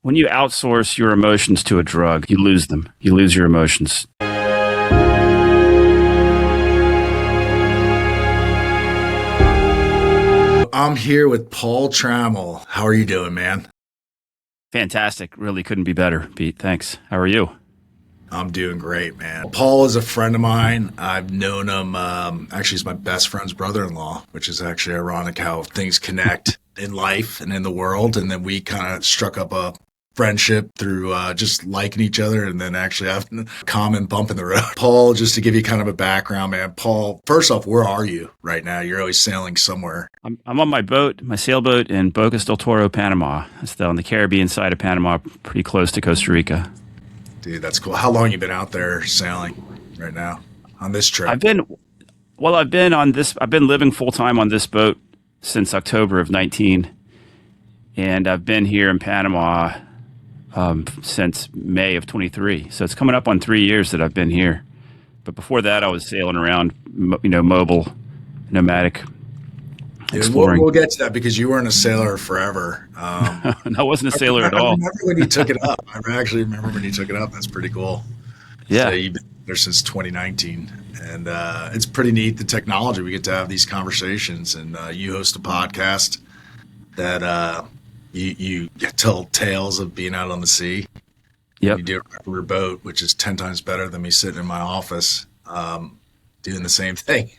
When you outsource your emotions to a drug, you lose them. You lose your emotions. I'm here with Paul Trammell. How are you doing, man? Fantastic. Really couldn't be better, Pete. Thanks. How are you? I'm doing great, man. Paul is a friend of mine. I've known him, actually, he's my best friend's brother-in-law, which is actually ironic how things connect in life and in the world. And then we kind of struck up a friendship through just liking each other and then actually having a common bump in the road. Paul, just to give you kind of a background, man. Paul, first off, where are you right now? You're always sailing somewhere. I'm on my boat, my sailboat in Bocas del Toro, Panama. It's on the Caribbean side of Panama, pretty close to Costa Rica. Dude, that's cool. How long have you been out there sailing right now on this trip? I've been living full time on this boat since October of 19, and I've been here in Panama since May of 23. So it's coming up on 3 years that I've been here. But before that, I was sailing around, mobile, nomadic, exploring. We'll get to that because you weren't a sailor forever. I wasn't a sailor at all. I remember when you took it up. I actually remember when you took it up. That's pretty cool. Yeah. So you've been there since 2019. And it's pretty neat, the technology. We get to have these conversations. And you host a podcast that you tell tales of being out on the sea. Yep. You do it from your boat, which is 10 times better than me sitting in my office doing the same thing.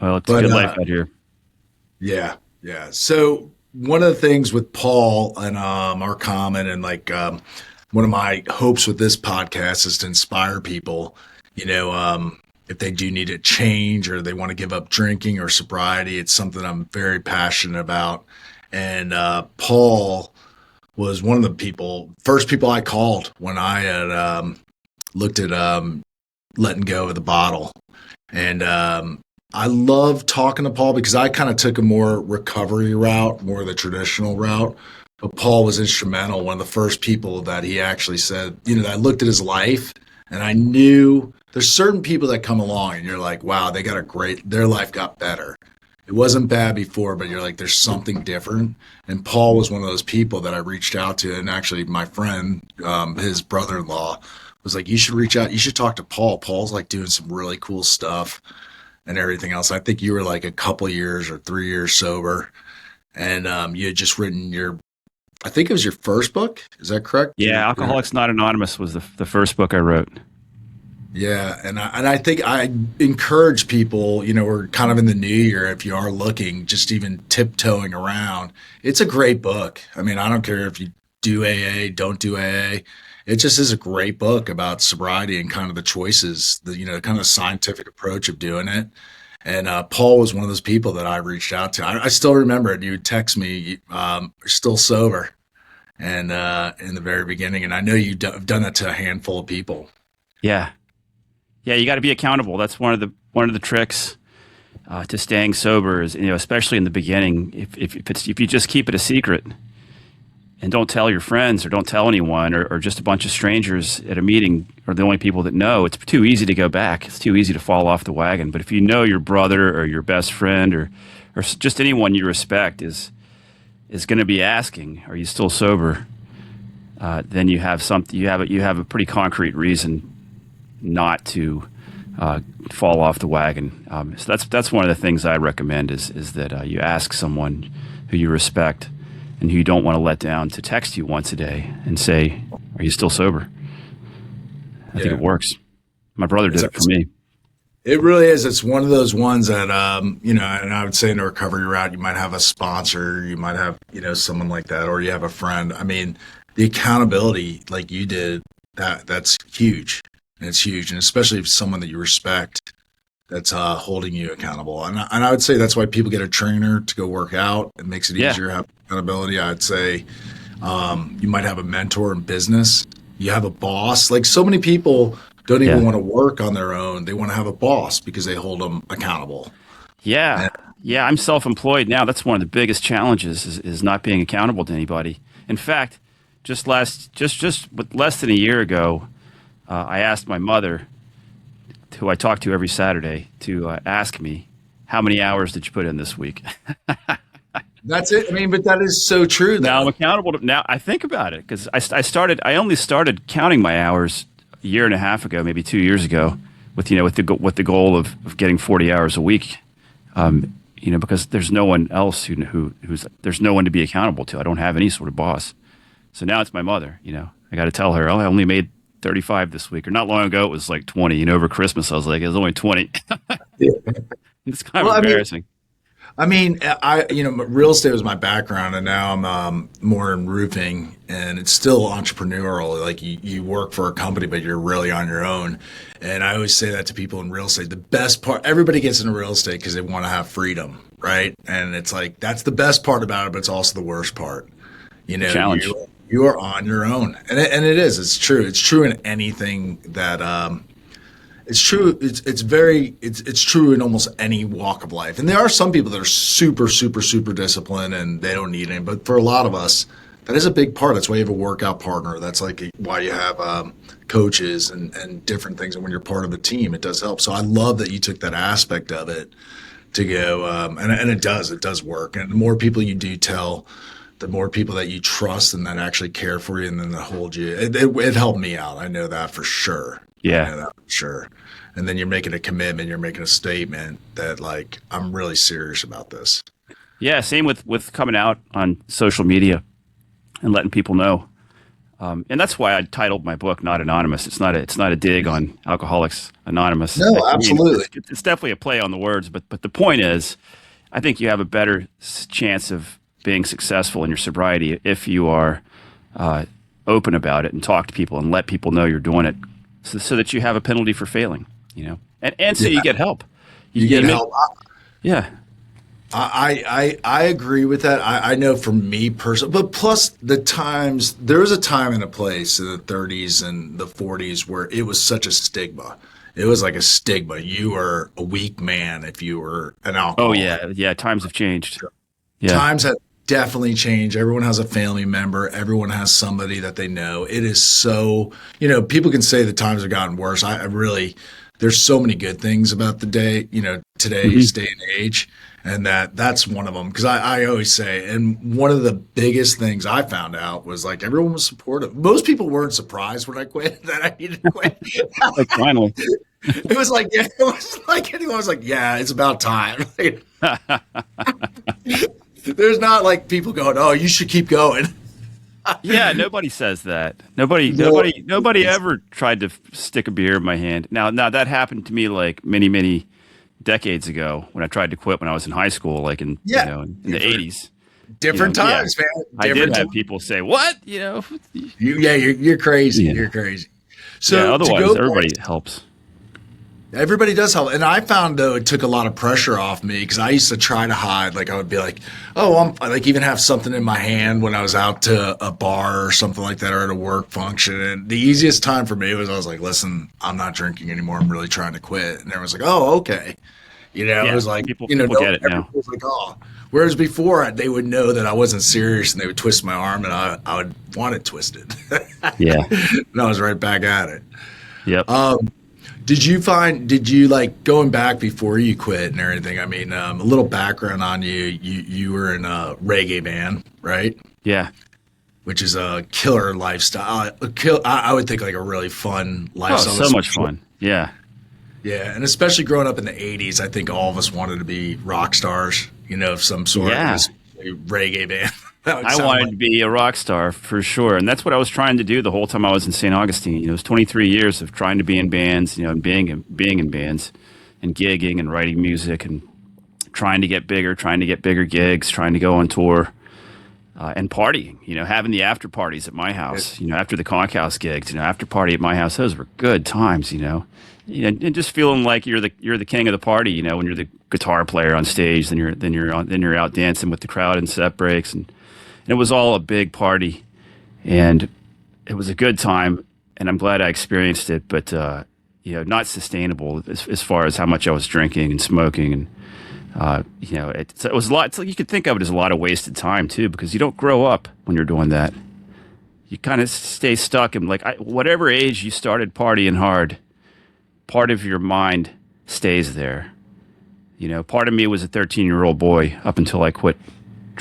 Well, it's a good life out here. Yeah. So one of the things with Paul and our common and one of my hopes with this podcast is to inspire people, if they do need a change or they want to give up drinking or sobriety. It's something I'm very passionate about. And Paul was one of the first people I called when I had looked at letting go of the bottle. And I love talking to Paul because I kind of took a more recovery route, more of the traditional route. But Paul was instrumental, one of the first people that he actually said, I looked at his life and I knew there's certain people that come along and you're like, wow, their life got better. It wasn't bad before, but you're like, there's something different. And Paul was one of those people that I reached out to. And actually my friend, his brother-in-law was like, you should reach out. You should talk to Paul. Paul's like doing some really cool stuff and everything else. I think you were like a couple years or 3 years sober. And you had just written I think it was your first book. Is that correct? Yeah, Alcoholics Not Anonymous was the first book I wrote. Yeah, and I think I encourage people, we're kind of in the new year, if you are looking, just even tiptoeing around. It's a great book. I mean, I don't care if you do AA, don't do AA. It just is a great book about sobriety and kind of the choices, kind of scientific approach of doing it. And Paul was one of those people that I reached out to. I still remember it. You would text me, you're still sober, and in the very beginning. And I know you've done that to a handful of people. Yeah, you got to be accountable. That's one of the tricks to staying sober is, especially in the beginning. If you just keep it a secret and don't tell your friends or don't tell anyone or just a bunch of strangers at a meeting are the only people that know, it's too easy to go back. It's too easy to fall off the wagon. But if you know your brother or your best friend or just anyone you respect is going to be asking, "Are you still sober?" Then you have something. You have a pretty concrete reason not to fall off the wagon. So that's one of the things I recommend is that you ask someone who you respect and who you don't want to let down to text you once a day and say, "Are you still sober?" I think it works. My brother did it for me. It really is. It's one of those ones that, and I would say in a recovery route, you might have a sponsor, you might have, someone like that, or you have a friend. I mean, the accountability like you did, that's huge. And it's huge. And especially if it's someone that you respect that's holding you accountable. And I would say that's why people get a trainer to go work out. It makes it easier to have accountability. I'd say you might have a mentor in business. You have a boss. Like so many people don't even want to work on their own. They want to have a boss because they hold them accountable. Yeah. Yeah. I'm self-employed now. That's one of the biggest challenges is not being accountable to anybody. In fact, just less than a year ago, I asked my mother, who I talk to every Saturday, to ask me, how many hours did you put in this week? That's it. I mean, but that is so true, Now I'm though. accountable to, now I think about it because I only started counting my hours a year and a half ago, maybe 2 years ago, with with the goal of getting 40 hours a week. Because there's no one else who's there's no one to be accountable to. I don't have any sort of boss. So now it's my mother. I got to tell her, oh, I only made 35 this week. Or not long ago, it was like 20. Over Christmas, I was like, it was only 20. It's kind Well, of embarrassing. real estate was my background, and now I'm more in roofing, and it's still entrepreneurial. Like you work for a company, but you're really on your own. And I always say that to people in real estate. The best part, everybody gets into real estate because they want to have freedom, right? And it's like that's the best part about it, but it's also the worst part. Challenge. You are on your own, and it is. It's true. It's true in anything that. It's true. It's true in almost any walk of life. And there are some people that are super, super, super disciplined and they don't need any. But for a lot of us, that is a big part. That's why you have a workout partner. That's like why you have coaches and different things. And when you're part of a team, it does help. So I love that you took that aspect of it to go. And it does work. And the more people you do tell, the more people that you trust and that actually care for you and then that hold you. It helped me out. I know that for sure. Yeah. I know that for sure. And then you're making a commitment, you're making a statement that like, I'm really serious about this. Yeah. Same with coming out on social media and letting people know. And that's why I titled my book "Not Anonymous." It's not a dig on Alcoholics Anonymous. No, absolutely. It's definitely a play on the words, but the point is, I think you have a better chance of being successful in your sobriety if you are open about it and talk to people and let people know you're doing it, so that you have a penalty for failing. And so you get help. You get help. Yeah. I agree with that. I know for me personally, but plus there was a time and a place in the 30s and the 40s where it was such a stigma. It was like a stigma. You were a weak man if you were an alcoholic. Oh yeah. Times have changed. Yeah. Times have definitely changed. Everyone has a family member. Everyone has somebody that they know. It is so, people can say the times have gotten worse. There's so many good things about the day, today's day and age. And that's one of them. Because I always say, and one of the biggest things I found out was like everyone was supportive. Most people weren't surprised when I quit that I needed to quit. Like finally. It was like anyone was like, yeah, it's about time. There's not like people going, oh, you should keep going. Yeah, nobody says that. Nobody ever tried to stick a beer in my hand. Now that happened to me like many, many decades aago when I tried to quit when I was in high school, like in in the 80s. Different times, man. I did have people say, "What?" You're crazy. Yeah. You're crazy. So otherwise, everybody helps. Everybody does help. And I found, though, it took a lot of pressure off me because I used to try to hide. Like, I would be like, oh, I like even have something in my hand when I was out to a bar or something like that or at a work function. And the easiest time for me was I was like, listen, I'm not drinking anymore. I'm really trying to quit. And everyone's like, oh, okay. It was like, people get it now. Was like, oh. Whereas before, they would know that I wasn't serious and they would twist my arm and I would want it twisted. Yeah. And I was right back at it. Yep. Did you like going back before you quit and everything? I mean, a little background on you. You were in a reggae band, right? Yeah. Which is a killer lifestyle. I would think like a really fun lifestyle. Oh, so much fun. Yeah. Yeah. And especially growing up in the 80s, I think all of us wanted to be rock stars, of some sort. Yeah. A reggae band. I wanted to be a rock star for sure, and that's what I was trying to do the whole time I was in St. Augustine. It was 23 years of trying to be in bands, and being in bands, and gigging and writing music, and trying to get bigger gigs, trying to go on tour, and partying. Having the after parties at my house. After the Conch House gigs, after party at my house. Those were good times. And just feeling like you're the king of the party. When you're the guitar player on stage, then you're out dancing with the crowd in set breaks and it was all a big party, and it was a good time, and I'm glad I experienced it, but not sustainable as far as how much I was drinking and smoking, and it was a lot. It's like you could think of it as a lot of wasted time too, because you don't grow up when you're doing that. You kind of stay stuck, and whatever age you started partying hard, part of your mind stays there. Part of me was a 13-year-old boy up until I quit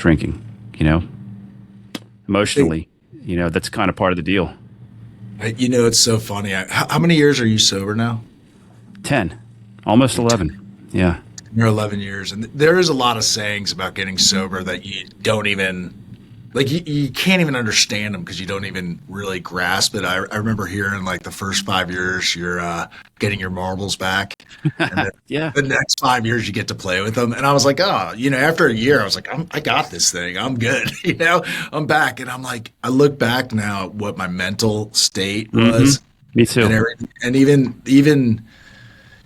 drinking, emotionally, that's kind of part of the deal. It's so funny. How many years are you sober now? 10, almost 11. Yeah. You're 11 years. And there is a lot of sayings about getting sober that you don't even, like, you can't even understand them because you don't even really grasp it. I remember hearing, like, the first 5 years, you're getting your marbles back. And then Yeah. the next 5 years, you get to play with them. And I was like, oh, after a year, I was like, I got this thing. I'm good. I'm back. And I'm like, I look back now at what my mental state was. Me too. And even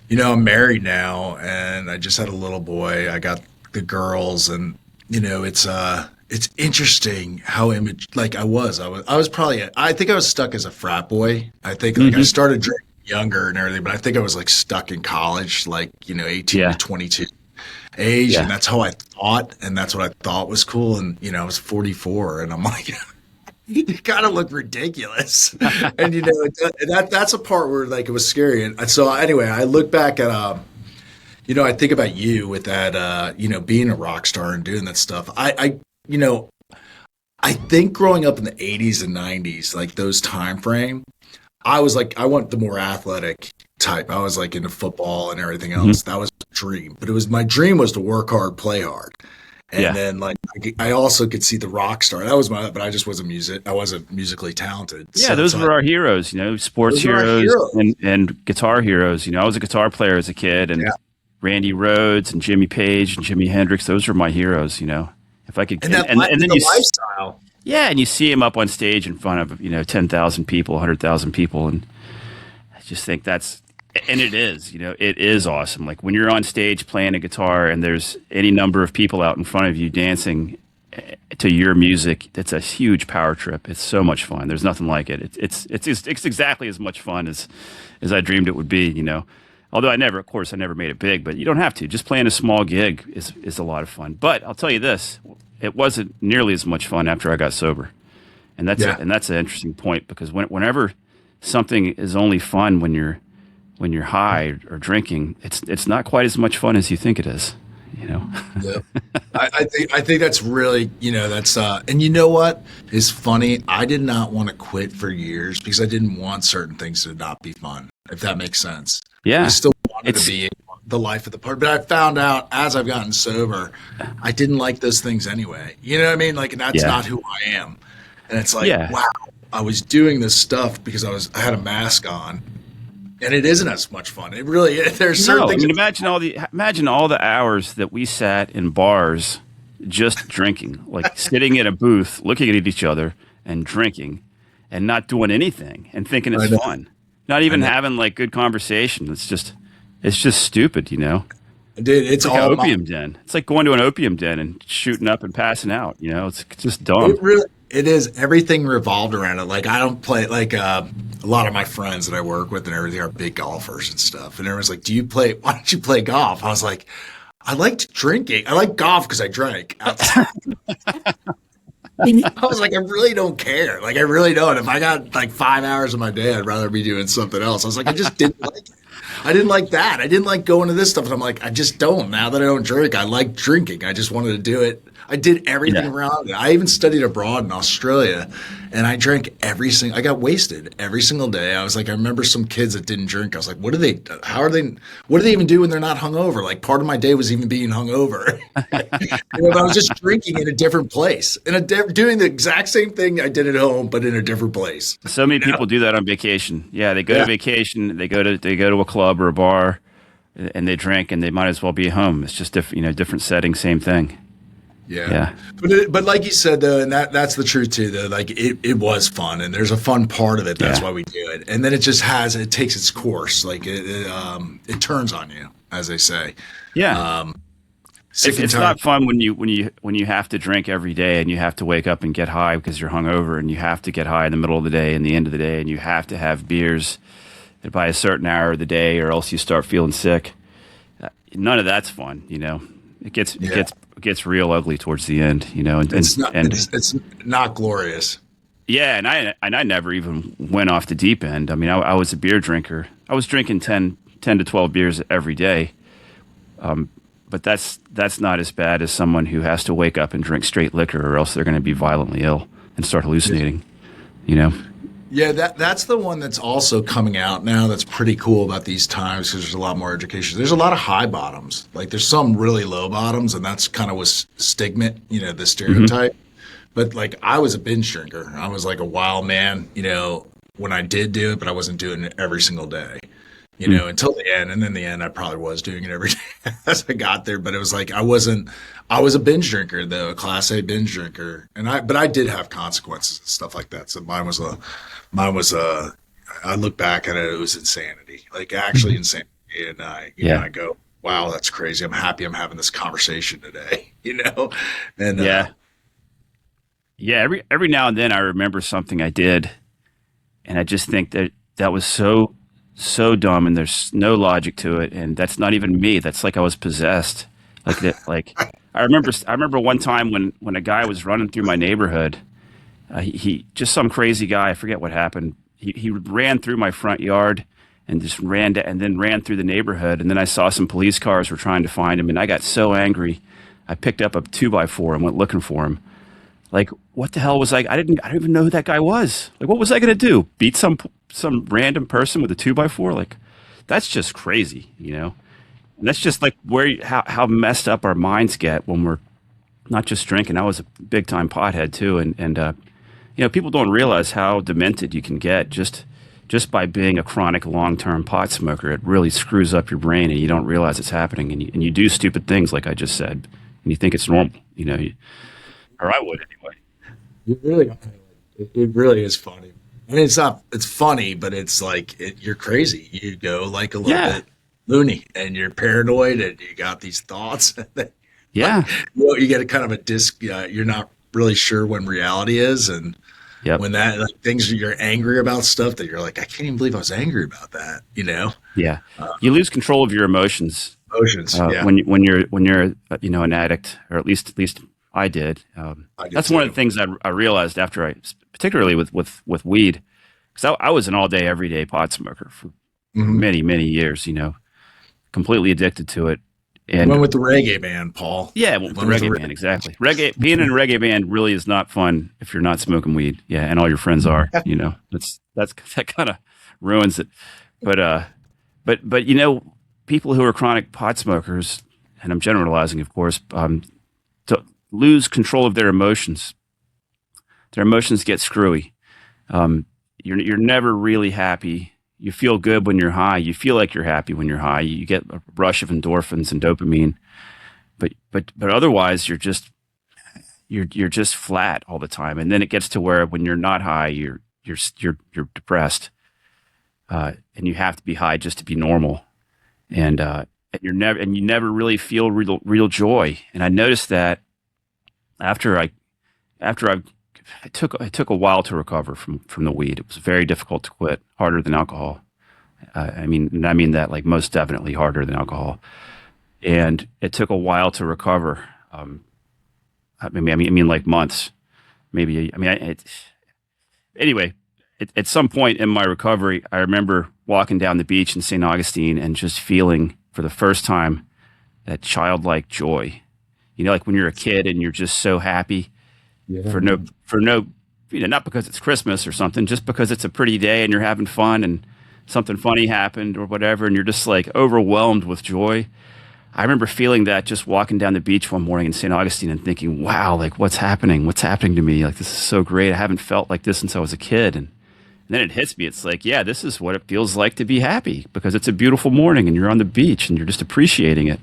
I'm married now, and I just had a little boy. I got the girls, and it's interesting how I was probably, I think I was stuck as a frat boy. I think I started drinking younger and everything, but I think I was like stuck in college, 18 to 22 age, and that's how I thought, and that's what I thought was cool. And I was 44, and I'm like. You kind of look ridiculous. And, that's a part where, like, it was scary. And so anyway, I look back at, I think about you with that, being a rock star and doing that stuff. I think growing up in the 80s and 90s, like those time frame, I was like, I want the more athletic type. I was like into football and everything else. That was my dream. But my dream was to work hard, play hard. And then, like, I also could see the rock star. That was but I just wasn't I wasn't musically talented. Yeah, those were our heroes, sports heroes and guitar heroes. I was a guitar player as a kid, and Randy Rhoads and Jimmy Page and Jimi Hendrix. Those were my heroes. If I could, and then you lifestyle. Yeah, and you see him up on stage in front of 10,000 people, 100,000 people, and I just think that's. And it is, it is awesome. Like when you're on stage playing a guitar and there's any number of people out in front of you dancing to your music, it's a huge power trip. It's so much fun. There's nothing like it. It's exactly as much fun as I dreamed it would be, Although I never made it big, but you don't have to. Just playing a small gig is a lot of fun. But I'll tell you this, it wasn't nearly as much fun after I got sober. And that's an interesting point, because whenever something is only fun when you're high or drinking, it's not quite as much fun as you think it is, Yeah. I think that's really, that's, and you know what is funny? I did not want to quit for years because I didn't want certain things to not be fun, if that makes sense. Yeah. I still wanted to be the life of the party, but I found out as I've gotten sober, I didn't like those things anyway. You know what I mean? Like, that's not who I am. And it's like, wow, I was doing this stuff because I had a mask on. And it isn't as much fun. It really is. There's certain things. Imagine all the hours that we sat in bars just drinking, like sitting in a booth, looking at each other and drinking, and not doing anything and thinking it's fun. Not even having like good conversation. It's just stupid, Dude, it's like an opium den. It's like going to an opium den and shooting up and passing out. It's just dumb. It is. Everything revolved around it. Like, I don't play, like, a lot of my friends that I work with and everything are big golfers and stuff. And everyone's like, why don't you play golf? I was like, I liked drinking. I like golf because I drank. I was like, I really don't care. Like, I really don't. If I got like 5 hours of my day, I'd rather be doing something else. I was like, I just didn't like it. I didn't like that. I didn't like going to this stuff. And I'm like, I just don't. Now that I don't drink, I like drinking. I just wanted to do it. I did everything around it. I even studied abroad in Australia, and I drank I got wasted every single day. I was like, I remember some kids that didn't drink. I was like, what do they even do when they're not hungover? Like, part of my day was even being hungover. I was just drinking in a different place, doing the exact same thing I did at home, but in a different place. So many people do that on vacation. Yeah, they go to vacation, they go to a club or a bar, and they drink, and they might as well be at home. It's just different setting, same thing. Yeah. But like you said, though, and that's the truth too, though, like it was fun, and there's a fun part of it. That's why we do it. And then it takes its course. Like it turns on you, as they say. Yeah. It's not fun when you have to drink every day and you have to wake up and get high because you're hungover, and you have to get high in the middle of the day and the end of the day, and you have to have beers by a certain hour of the day, or else you start feeling sick. None of that's fun, It gets real ugly towards the end, and it's not glorious. Yeah, and I never even went off the deep end. I mean, I was a beer drinker. I was drinking 10 to 12 beers every day. but that's not as bad as someone who has to wake up and drink straight liquor, or else they're going to be violently ill and start hallucinating. You know. Yeah, that's the one that's also coming out now. That's pretty cool about these times because there's a lot more education. There's a lot of high bottoms. Like there's some really low bottoms, and that's kind of was stigma, the stereotype. But like I was a binge drinker. I was like a wild man, when I did do it, but I wasn't doing it every single day, until the end. And then the end, I probably was doing it every day as I got there. But it was like I was a binge drinker though, a class A binge drinker. But I did have consequences and stuff like that. So mine was I look back at it, it was insanity, like actually insanity. And I go, wow, that's crazy. I'm happy I'm having this conversation today, and yeah. Every now and then I remember something I did, and I just think that was so dumb, and there's no logic to it, and that's not even me. That's like I was possessed. Like that. Like I remember one time when a guy was running through my neighborhood. He just some crazy guy. I forget what happened. He ran through my front yard and just ran through the neighborhood. And then I saw some police cars were trying to find him, and I got so angry. I picked up a 2x4 and went looking for him. Like, what the hell was I don't even know who that guy was. Like, what was I going to do? Beat some random person with a 2x4? Like, that's just crazy, And that's just like how messed up our minds get when we're not just drinking. I was a big time pothead too. And people don't realize how demented you can get just by being a chronic long-term pot smoker. It really screws up your brain, and you don't realize it's happening. And you do stupid things, like I just said, and you think it's normal, or I would anyway. It really is funny. I mean, it's funny, but it's like, you're crazy. You go like a little bit loony, and you're paranoid, and you got these thoughts. Yeah. You get a kind of a you're not really sure when reality is. And when that things you're angry about stuff that you're like, I can't even believe I was angry about that, Yeah. You lose control of your emotions. When you're an addict, or at least I did. That's one of the things I realized after particularly with weed, because I was an all day, everyday pot smoker for many, many years, completely addicted to it. And went with the reggae band, Paul. Yeah, with the reggae band, exactly. Being in a reggae band really is not fun if you're not smoking weed. Yeah, and all your friends are. That kind of ruins it. But people who are chronic pot smokers, and I'm generalizing, of course, to lose control of their emotions. Their emotions get screwy. You're never really happy. You feel good when you're high. You feel like you're happy when you're high. You get a rush of endorphins and dopamine, but otherwise you're just flat all the time. And then it gets to where when you're not high, you're depressed, and you have to be high just to be normal, and you never really feel real joy. And I noticed that it took a while to recover from the weed. It was very difficult to quit, harder than alcohol. I mean that like most definitely harder than alcohol. And it took a while to recover. I mean like months, maybe. Anyway, at some point in my recovery, I remember walking down the beach in St. Augustine and just feeling for the first time that childlike joy. Like when you're a kid and you're just so happy. Yeah. For no, not because it's Christmas or something, just because it's a pretty day and you're having fun and something funny happened or whatever, and you're just like overwhelmed with joy. I remember feeling that just walking down the beach one morning in St. Augustine and thinking, wow, like what's happening? What's happening to me? Like, this is so great. I haven't felt like this since I was a kid. And then it hits me. It's like, yeah, this is what it feels like to be happy, because it's a beautiful morning and you're on the beach and you're just appreciating it.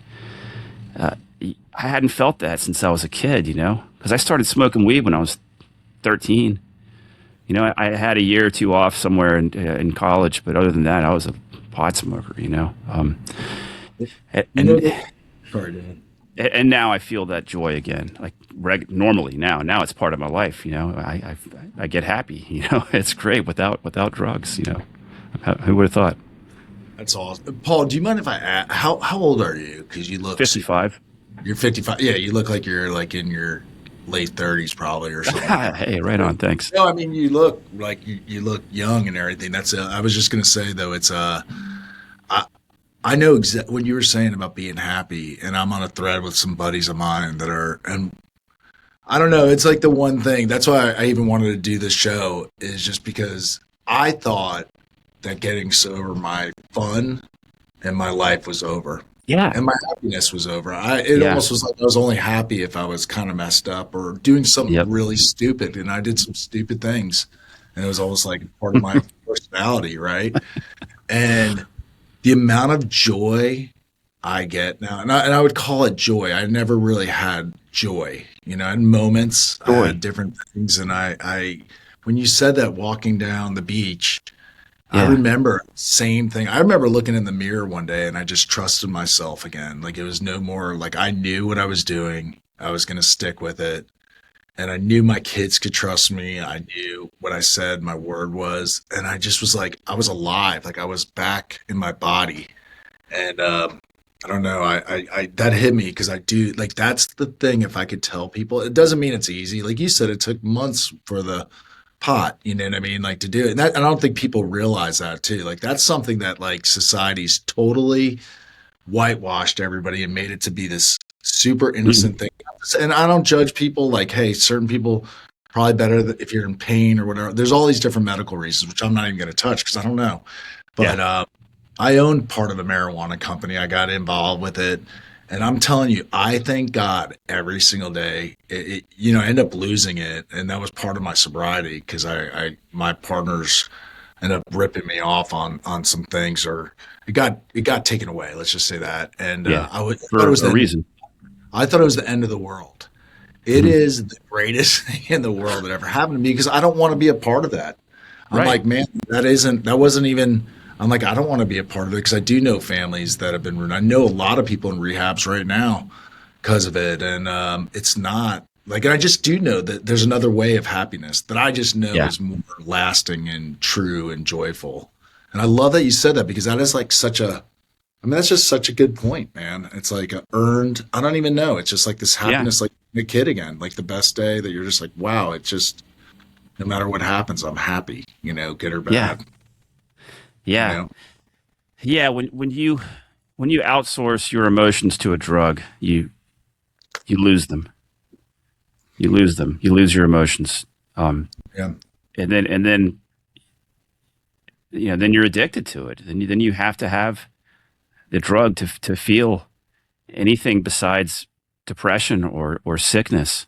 I hadn't felt that since I was a kid, because I started smoking weed when I was 13. I had a year or two off somewhere in college, but other than that, I was a pot smoker, And now I feel that joy again, like normally now. Now it's part of my life, I get happy, It's great without drugs, Who would have thought? That's awesome. Paul, do you mind if I ask, how old are you? Because you look 55. You're 55. Yeah, you look like you're like in your late 30s probably or something. Hey, right on. Thanks. No, I mean, you look like you look young and everything. I was just going to say though, it's I know what you were saying about being happy, and I'm on a thread with some buddies of mine that are, and I don't know, it's like the one thing. That's why I even wanted to do this show is just because I thought that getting sober, my fun and my life was over. Yeah. And my happiness was over. It Yeah. almost was like I was only happy if I was kind of messed up or doing something Yep. really stupid. And I did some stupid things. And it was almost like part of my personality, right? And the amount of joy I get now, and I would call it joy. I never really had joy. I had moments, I Joy. had different things. And when you said that walking down the beach, I Yeah. remember same thing. I remember looking in the mirror one day and I just trusted myself again. Like it was no more like I knew what I was doing. I was going to stick with it. And I knew my kids could trust me. I knew what I said, my word was. And I just was like, I was alive. Like I was back in my body. And I don't know. I that hit me because I do like that's the thing. If I could tell people, it doesn't mean it's easy. Like you said, it took months for the pot, you know what I mean? Like to do it. And I don't think people realize that too. Like that's something that like society's totally whitewashed everybody and made it to be this super Mhm. innocent thing. And I don't judge people like, hey, certain people probably better if you're in pain or whatever. There's all these different medical reasons, which I'm not even going to touch because I don't know. Yeah. But I owned part of a marijuana company. I got involved with it. And I'm telling you, I thank God every single day. I end up losing it, and that was part of my sobriety because my partners ended up ripping me off on some things, or it got taken away. Let's just say that. And Yeah. I thought it For was a reason. I thought it was the end of the world. It Mhm. is the greatest thing in the world that ever happened to me because I don't want to be a part of that. I'm Right. like, man, that wasn't even. I'm like, I don't want to be a part of it because I do know families that have been ruined. I know a lot of people in rehabs right now because of it, and it's not like I just do know that there's another way of happiness that I just know Yeah. is more lasting and true and joyful. And I love that you said that because that is like such a. I mean, that's just such a good point, man. It's like a earned. I don't even know. It's just like this Yeah. happiness, like a kid again, like the best day that you're just like, wow. It just no matter what happens, I'm happy. Good or Yeah. bad. You Yeah. know. Yeah. When you outsource your emotions to a drug, you lose them. You lose them. You lose your emotions. Um, Yeah. and then then you're addicted to it. Then you have to have the drug to feel anything besides depression or sickness.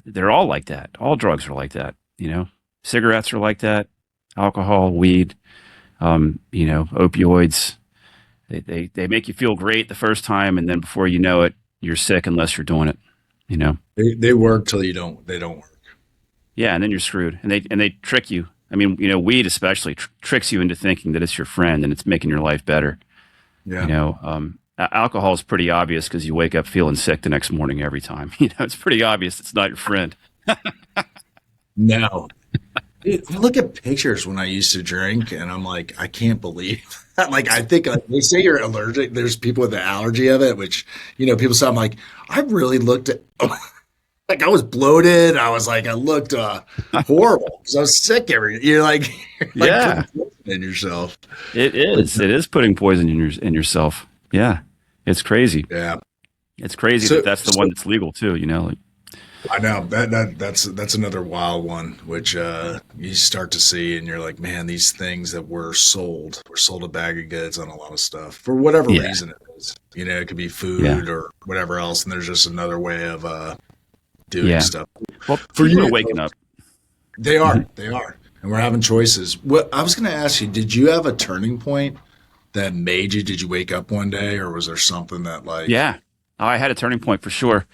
They're all like that. All drugs are like that. Cigarettes are like that. Alcohol, weed, opioids. They make you feel great the first time, and then before you know it, you're sick unless you're doing it. You know. They work till you don't. They don't work. Yeah, and then you're screwed. And they trick you. I mean, weed especially tricks you into thinking that it's your friend and it's making your life better. Yeah. Alcohol is pretty obvious because you wake up feeling sick the next morning every time. It's pretty obvious it's not your friend. No. Dude, I look at pictures when I used to drink, and I'm like, I can't believe that. Like, I think like, they say you're allergic. There's people with the allergy of it, which people say. I'm like, I really looked at like I was bloated. I was like, I looked horrible because I was sick every. You're like, you're like Yeah, putting poison in yourself. it But is. It is putting poison in yourself. Yeah, it's crazy. yeah, It's crazy that so that's the one that's legal too. Like, I know that's another wild one, which you start to see, and you're like, man, these things that we're sold a bag of goods on a lot of stuff for whatever yeah, reason it is. It could be yeah, food or whatever else, and there's just another way of doing yeah. stuff. Well, For people are you, waking up. they are, and we're having choices. What I was going to ask you, did you have a turning point that made you? Did you wake up one day, or was there something that like, Yeah, I had a turning point for sure.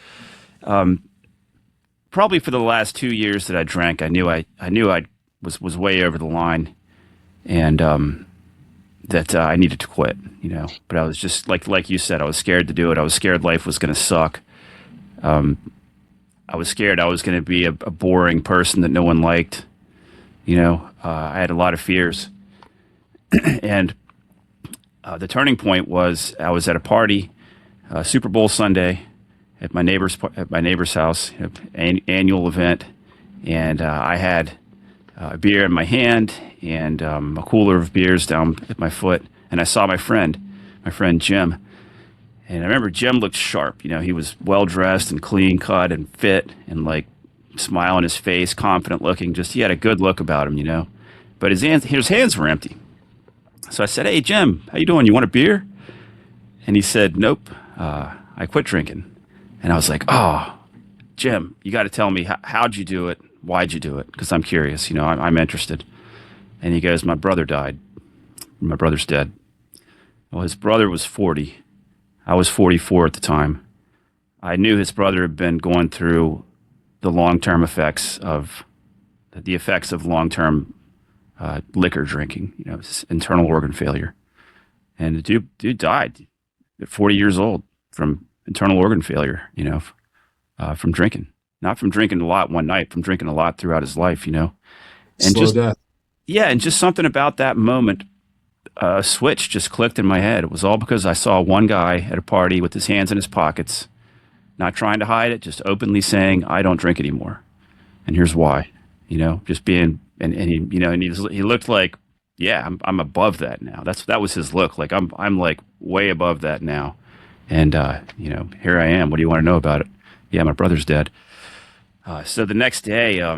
Probably for the last 2 years that I drank, I knew I was way over the line, and that I needed to quit. But I was just like you said, I was scared to do it. I was scared life was going to suck. I was scared I was going to be a boring person that no one liked. I had a lot of fears, and the turning point was I was at a party, Super Bowl Sunday, at my neighbor's house, annual event, and I had a beer in my hand and a cooler of beers down at my foot, and I saw my friend my friend Jim. And I remember Jim looked sharp. You know, he was well dressed and clean cut and fit and like smile on his face, confident looking. Just he had a good look about him, you know. But his hands were empty. So I said, "Hey Jim, how you doing? You want a beer?" And he said, "Nope, I quit drinking." And I was like, "Oh, Jim, you got to tell me how'd you do it? Why'd you do it? Because I'm curious. You know, I'm interested." And he goes, "My brother died. My brother's dead." Well, his brother was 40. I was 44 at the time. I knew his brother had been going through the long-term effects of long-term liquor drinking, you know, internal organ failure. And the dude died at 40 years old from internal organ failure, you know, from drinking. Not from drinking a lot one night, from drinking a lot throughout his life, you know. And Slow death. yeah, and just something about that moment, a switch just clicked in my head. It was all because I saw one guy at a party with his hands in his pockets, not trying to hide it, just openly saying, "I don't drink anymore. And here's why." You know, just being, and he, you know, and he looked like, yeah, I'm above that now. That was his look. Like I'm like way above that now. And, you know, here I am. What do you want to know about it? Yeah, my brother's dead. So the next day I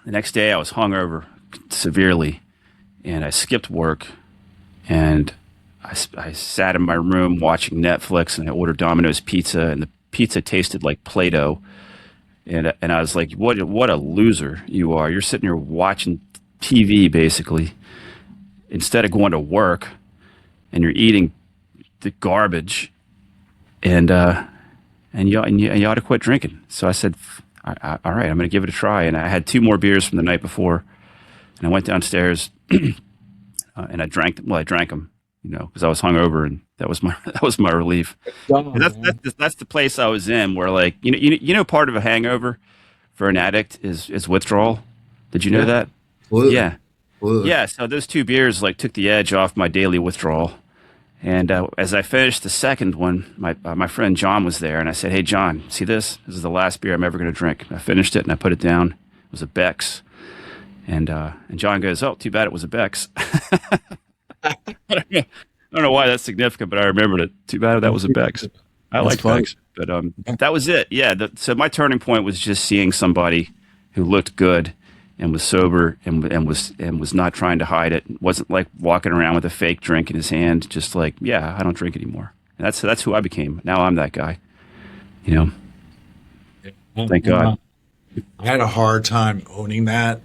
was hungover severely. And I skipped work, and I sat in my room watching Netflix, and I ordered Domino's pizza, and the pizza tasted like Play-Doh. And I was like, what a loser you are. You're sitting here watching TV, basically, instead of going to work, and you're eating the garbage, and you ought to quit drinking. So I said, all right, I'm going to give it a try. And I had 2 more beers from the night before, and I went downstairs and I drank them, you know, because I was hungover, and that was my relief. And that's the place I was in, where like you know part of a hangover for an addict is withdrawal. Did you know that? Absolutely. Yeah, Absolutely. yeah. So those 2 beers like took the edge off my daily withdrawal. And as I finished the second one, my friend John was there, and I said, "Hey John, see this? This is the last beer I'm ever going to drink." I finished it and I put it down. It was a Beck's. And John goes, "Oh, too bad it was a Beck's." I don't know why that's significant, but I remembered it. Too bad that was a Beck's. I like Beck's, but that was it. Yeah. So my turning point was just seeing somebody who looked good and was sober and was not trying to hide it. Wasn't like walking around with a fake drink in his hand. Just like, yeah, I don't drink anymore. And that's who I became. Now I'm that guy. You know. Thank God. I had a hard time owning that.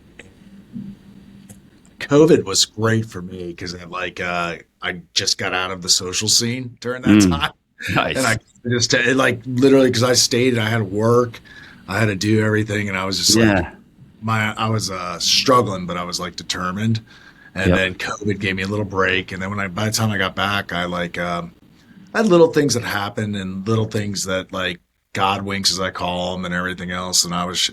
COVID was great for me because I just got out of the social scene during that time, Nice. and I just like literally because I stayed, I had to work, I had to do everything, and I was just like Yeah. I was struggling, but I was like determined. And Yep. then COVID gave me a little break, and then by the time I got back, I had little things that happened and little things that like God winks as I call them and everything else, and I was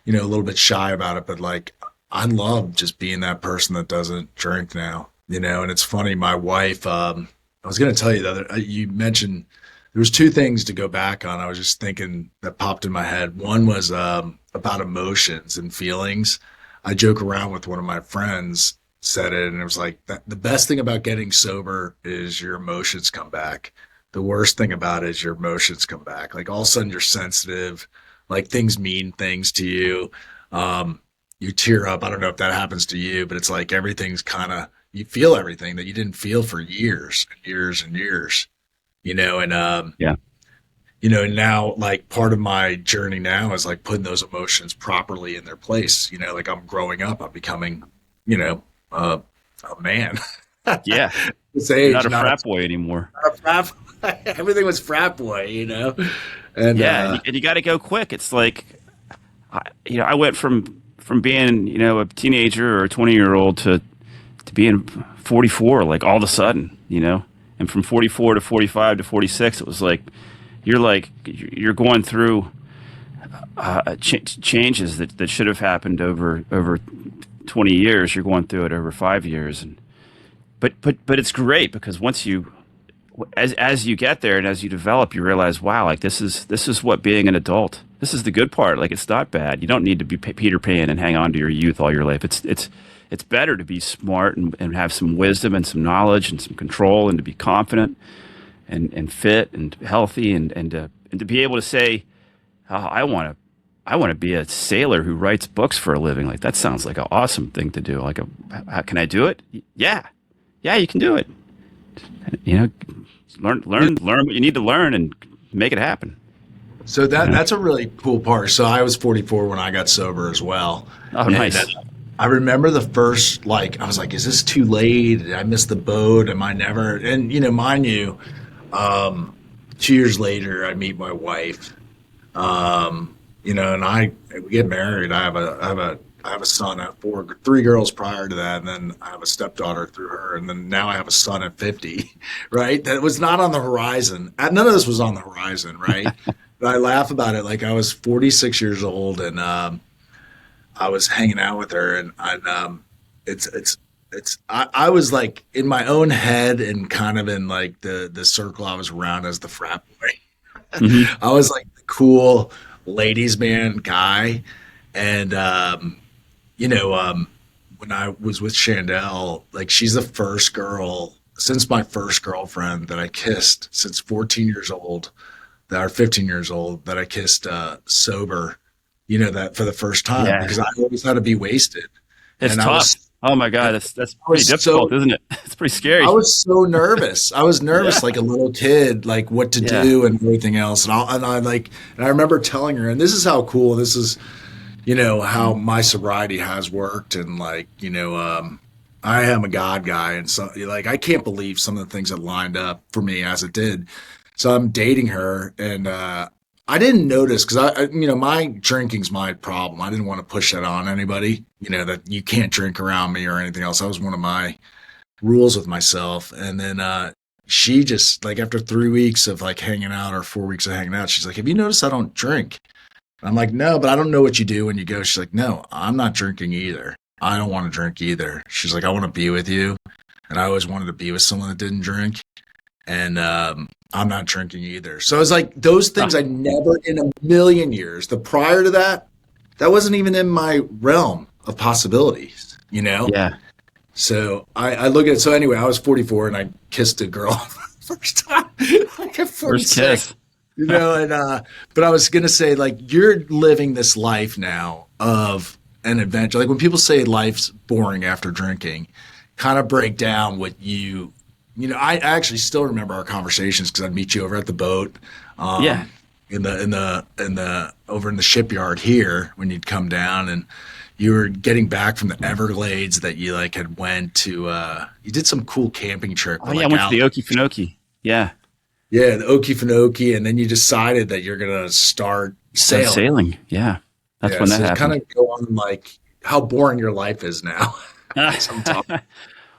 a little bit shy about it, but like I love just being that person that doesn't drink now, and it's funny. My wife, I was going to tell you you mentioned there was 2 things to go back on. I was just thinking that popped in my head. One was, about emotions and feelings. I joke around with one of my friends said it, and it was like the best thing about getting sober is your emotions come back. The worst thing about it is your emotions come back. Like all of a sudden you're sensitive, like things mean things to you. You tear up. I don't know if that happens to you, but it's like everything's you feel everything that you didn't feel for years and years and years, and, Yeah. and now like part of my journey now is like putting those emotions properly in their place. Like I'm growing up, I'm becoming, a man. Yeah. This You're age, not a not frat boy anymore. a frat. Everything was frat boy, and Yeah, and you got to go quick. It's like, I went from being, a teenager or a 20-year-old to being 44, like all of a sudden, and from 44 to 45 to 46, it was like you're going through changes that should have happened over 20 years. You're going through it over 5 years, but it's great because once you as you get there and as you develop, you realize, wow, like this is what being an adult. This is the good part. Like it's not bad. You don't need to be Peter Pan and hang on to your youth all your life. It's better to be smart and have some wisdom and some knowledge and some control and to be confident and fit and healthy and to be able to say, oh, I want to be a sailor who writes books for a living. Like that sounds like an awesome thing to do. Like, how can I do it? Yeah, you can do it. You know, learn what you need to learn and make it happen. So that's a really cool part. So I was 44 when I got sober as well. Oh, nice. And I remember the first, like, I was like, is this too late? Did I miss the boat? Am I never? And, mind you, 2 years later, I meet my wife, and we get married. I have a son. I have three girls prior to that, and then I have a stepdaughter through her, and then now I have a son at 50, right? That was not on the horizon. None of this was on the horizon, right? But I laugh about it. Like I was 46 years old, and I was hanging out with her, and I was like in my own head and kind of in like the circle I was around as the frat boy. Mm-hmm. I was like the cool ladies man guy, and when I was with Chandel, like she's the first girl since my first girlfriend that I kissed since 14 years old, that are 15 years old that I kissed sober, that for the first time because I always had to be wasted. It's and tough. Oh my God, that's pretty difficult, isn't it? It's pretty scary. I was so nervous. I was nervous like a little kid, like what to do and everything else. And I remember telling her, and this is how cool this is, how my sobriety has worked. And I am a God guy. And so I can't believe some of the things that lined up for me as it did. So I'm dating her, and I didn't notice because my drinking's my problem. I didn't want to push that on anybody, that you can't drink around me or anything else. That was one of my rules with myself. And then she just after 3 weeks of hanging out or 4 weeks of hanging out, she's like, "Have you noticed I don't drink?" I'm like, "No, but I don't know what you do when you go." She's like, "No, I'm not drinking either. I don't want to drink either." She's like, "I want to be with you." And I always wanted to be with someone that didn't drink. And I'm not drinking either. So it's like those things I never in a million years. The prior to that, that wasn't even in my realm of possibilities, Yeah. So I look at it. So anyway, I was 44 and I kissed a girl first time. At 46, First kiss. but I was gonna say you're living this life now of an adventure. Like when people say life's boring after drinking, kind of break down what you. I actually still remember our conversations because I'd meet you over at the boat, in the over in the shipyard here when you'd come down, and you were getting back from the Everglades that you had went to. You did some cool camping trip. Oh yeah, I went to the Okefenokee. Yeah, the Okefenokee, and then you decided that you're gonna start sailing. Sailing, yeah, that's when that happened. Kind of go on how boring your life is now.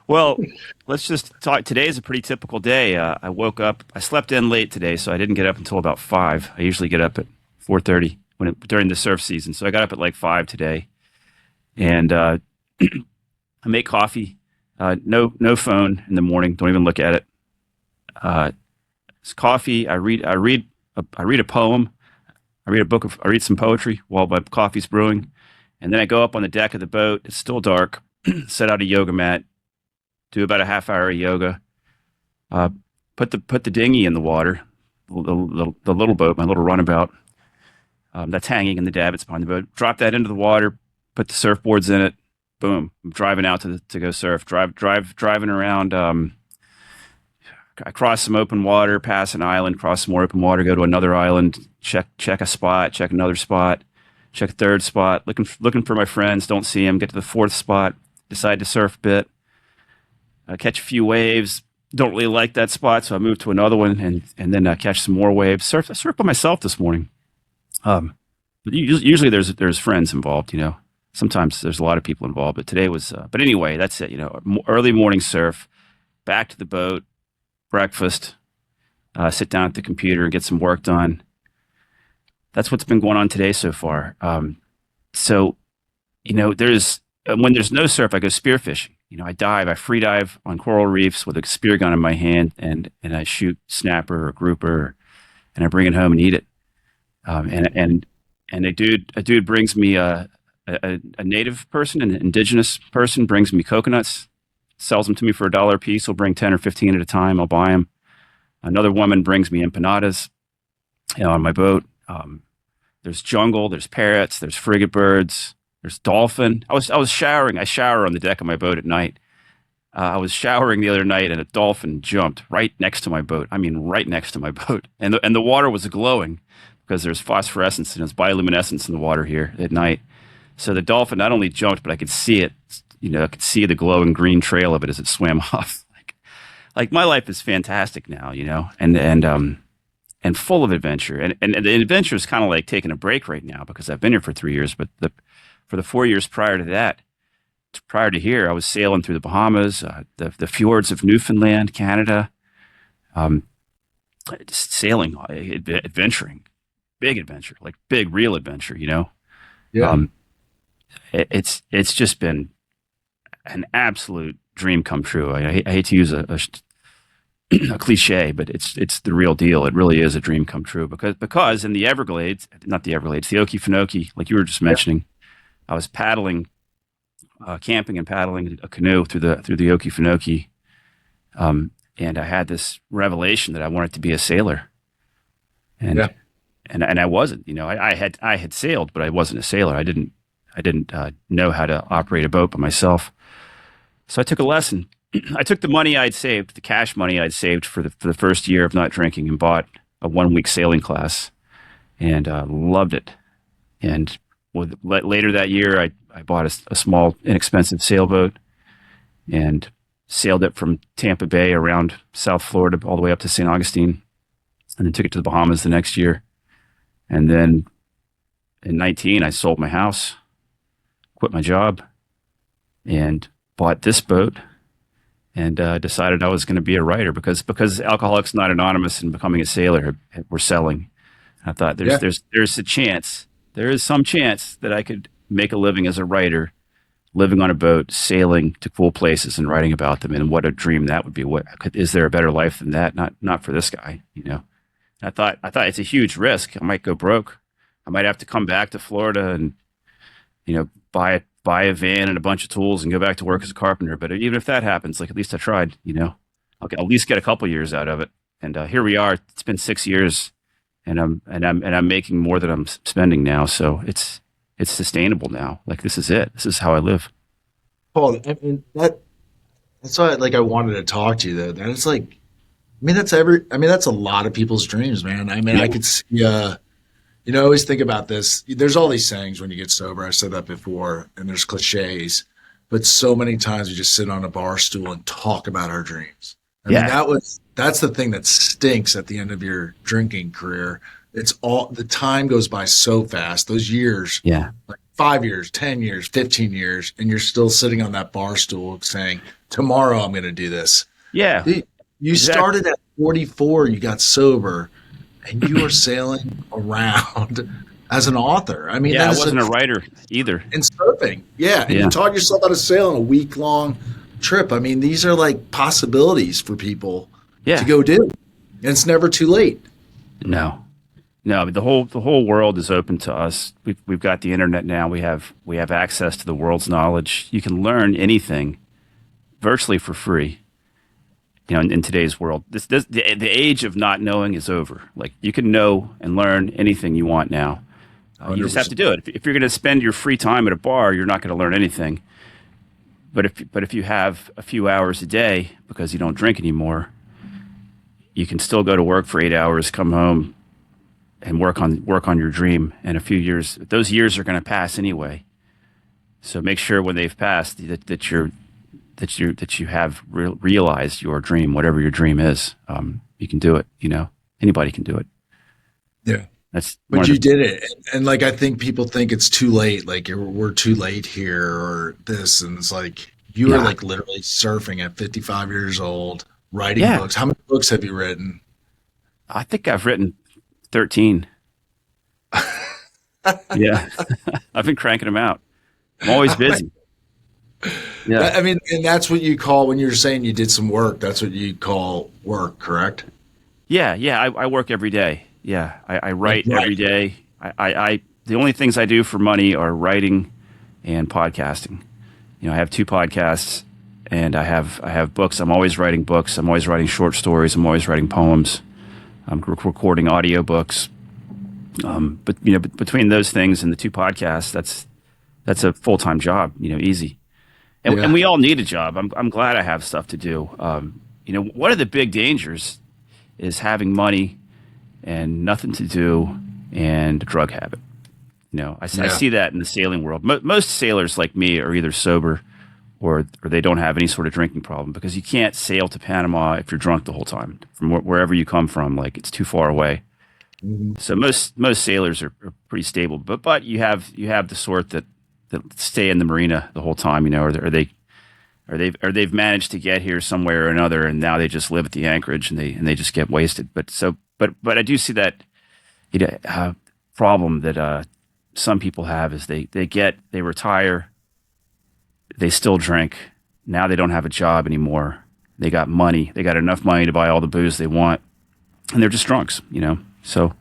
Well, let's just talk. Today is a pretty typical day. I woke up. I slept in late today, so I didn't get up until about 5. I usually get up at 4:30 during the surf season. So I got up at 5 today, and I make coffee. No phone in the morning. Don't even look at it. It's coffee. I read a poem. I read some poetry while my coffee's brewing, and then I go up on the deck of the boat. It's still dark. Set out a yoga mat. Do about a half hour of yoga. Put the dinghy in the water, the little boat, my little runabout. That's hanging in the davits behind the boat. Drop that into the water. Put the surfboards in it. Boom! I'm driving out to go surf. Driving around. I cross some open water, pass an island, cross some more open water, go to another island, check a spot, check another spot, check a third spot. Looking for my friends. Don't see them. Get to the fourth spot. Decide to surf a bit. Catch a few waves. Don't really like that spot, so I move to another one and then catch some more waves. I surfed by myself this morning. But usually there's friends involved. Sometimes there's a lot of people involved, but today was. But anyway, that's it. Early morning surf, back to the boat, breakfast, sit down at the computer and get some work done. That's what's been going on today so far. There's when there's no surf, I go spearfishing. I free dive on coral reefs with a spear gun in my hand, and I shoot snapper or grouper, and I bring it home and eat it. And a dude brings me a native person, an indigenous person brings me coconuts, sells them to me for $1 a piece. He'll bring 10 or 15 at a time. I'll buy them. Another woman brings me empanadas, on my boat. There's jungle, there's parrots, there's frigate birds, there's dolphin. I was showering. I shower on the deck of my boat at night. I was showering the other night, and a dolphin jumped right next to my boat. I mean, right next to my boat, and the water was glowing because there's phosphorescence and there's bioluminescence in the water here at night. So the dolphin not only jumped, but I could see it. I could see the glowing green trail of it as it swam off. Like my life is fantastic now, and full of adventure. And the adventure is kind of like taking a break right now because I've been here for 3 years. But for the 4 years prior to that, prior to here, I was sailing through the Bahamas, the fjords of Newfoundland, Canada, just sailing, adventuring, big adventure, like big real adventure. Yeah. It's just been an absolute dream come true. I hate to use a cliche, but it's the real deal. It really is a dream come true because in the Everglades, not the Everglades, the Okefenokee, like you were just mentioning, I was paddling, camping and paddling a canoe through the Okefenokee, and I had this revelation that I wanted to be a sailor, and I wasn't. I had sailed, but I wasn't a sailor. I didn't know how to operate a boat by myself. So I took a lesson. I took the money I'd saved, the cash money I'd saved for the first year of not drinking, and bought a 1-week sailing class, and loved it. And later that year, I bought a small, inexpensive sailboat and sailed it from Tampa Bay around South Florida all the way up to St. Augustine, and then took it to the Bahamas the next year. And then in 19, I sold my house, quit my job, and bought this boat, and decided I was going to be a writer because Alcoholics Not Anonymous and Becoming a Sailor were selling. I thought there's a chance, there is some chance that I could make a living as a writer, living on a boat, sailing to cool places and writing about them. And what a dream that would be. Is there a better life than that? Not for this guy, I thought it's a huge risk. I might go broke. I might have to come back to Florida and, buy a van and a bunch of tools and go back to work as a carpenter. But even if that happens, like, at least I tried, I'll at least get a couple years out of it. And here we are. It's been 6 years, and I'm making more than I'm spending now. So it's sustainable now. Like, this is it. This is how I live. Paul, that's why I wanted to talk to you though. That it's like, that's a lot of people's dreams, man. Yeah. I could see, I always think about this. There's all these sayings when you get sober. I said that before, and there's cliches, but so many times we just sit on a bar stool and talk about our dreams. That's the thing that stinks at the end of your drinking career. The time goes by so fast. Those years, like 5 years, 10 years, 15 years, and you're still sitting on that bar stool saying, tomorrow I'm going to do this. Yeah. You started at 44, you got sober, and you are sailing around as an author. I wasn't a writer either. And surfing. Yeah. And you taught yourself how to sail on a week-long trip. These are like possibilities for people to go do. And it's never too late. No. The whole world is open to us. We've got the internet now. We have access to the world's knowledge. You can learn anything virtually for free. In today's world, the age of not knowing is over. Like, you can know and learn anything you want now. You just have to do it. If you're going to spend your free time at a bar, you're not going to learn anything. But if you have a few hours a day because you don't drink anymore, you can still go to work for 8 hours, come home, and work on your dream. And a few years, those years are going to pass anyway. So make sure when they've passed that you have realized your dream, whatever your dream is. You can do it. Anybody can do it. Yeah. But you did it. And I think people think it's too late. Like, we're too late here or this. And it's like, you were literally surfing at 55 years old, writing books. How many books have you written? I think I've written 13. Yeah. I've been cranking them out. I'm always busy. Yeah. I mean, and that's what you call when you're saying you did some work. That's what you call work, correct? Yeah. Yeah. I work every day. Yeah. I Like, write every right. day. The only things I do for money are writing and podcasting. I have two podcasts, and I have books. I'm always writing books. I'm always writing short stories. I'm always writing poems. I'm recording audiobooks. But between those things and the two podcasts, that's a full time job. Easy. And Yeah. we all need a job. I'm glad I have stuff to do. One of the big dangers is having money and nothing to do and a drug habit. I Yeah. see that in the sailing world. Most sailors like me are either sober or they don't have any sort of drinking problem, because you can't sail to Panama if you're drunk the whole time from wherever you come from. Like, it's too far away. Mhm. So most sailors are pretty stable, but you have the sort that stay in the marina the whole time, or they've managed to get here somewhere or another, and now they just live at the anchorage and they just get wasted. But I do see that problem that some people have is they retire, they still drink. Now they don't have a job anymore. They got money. They got enough money to buy all the booze they want, and they're just drunks. So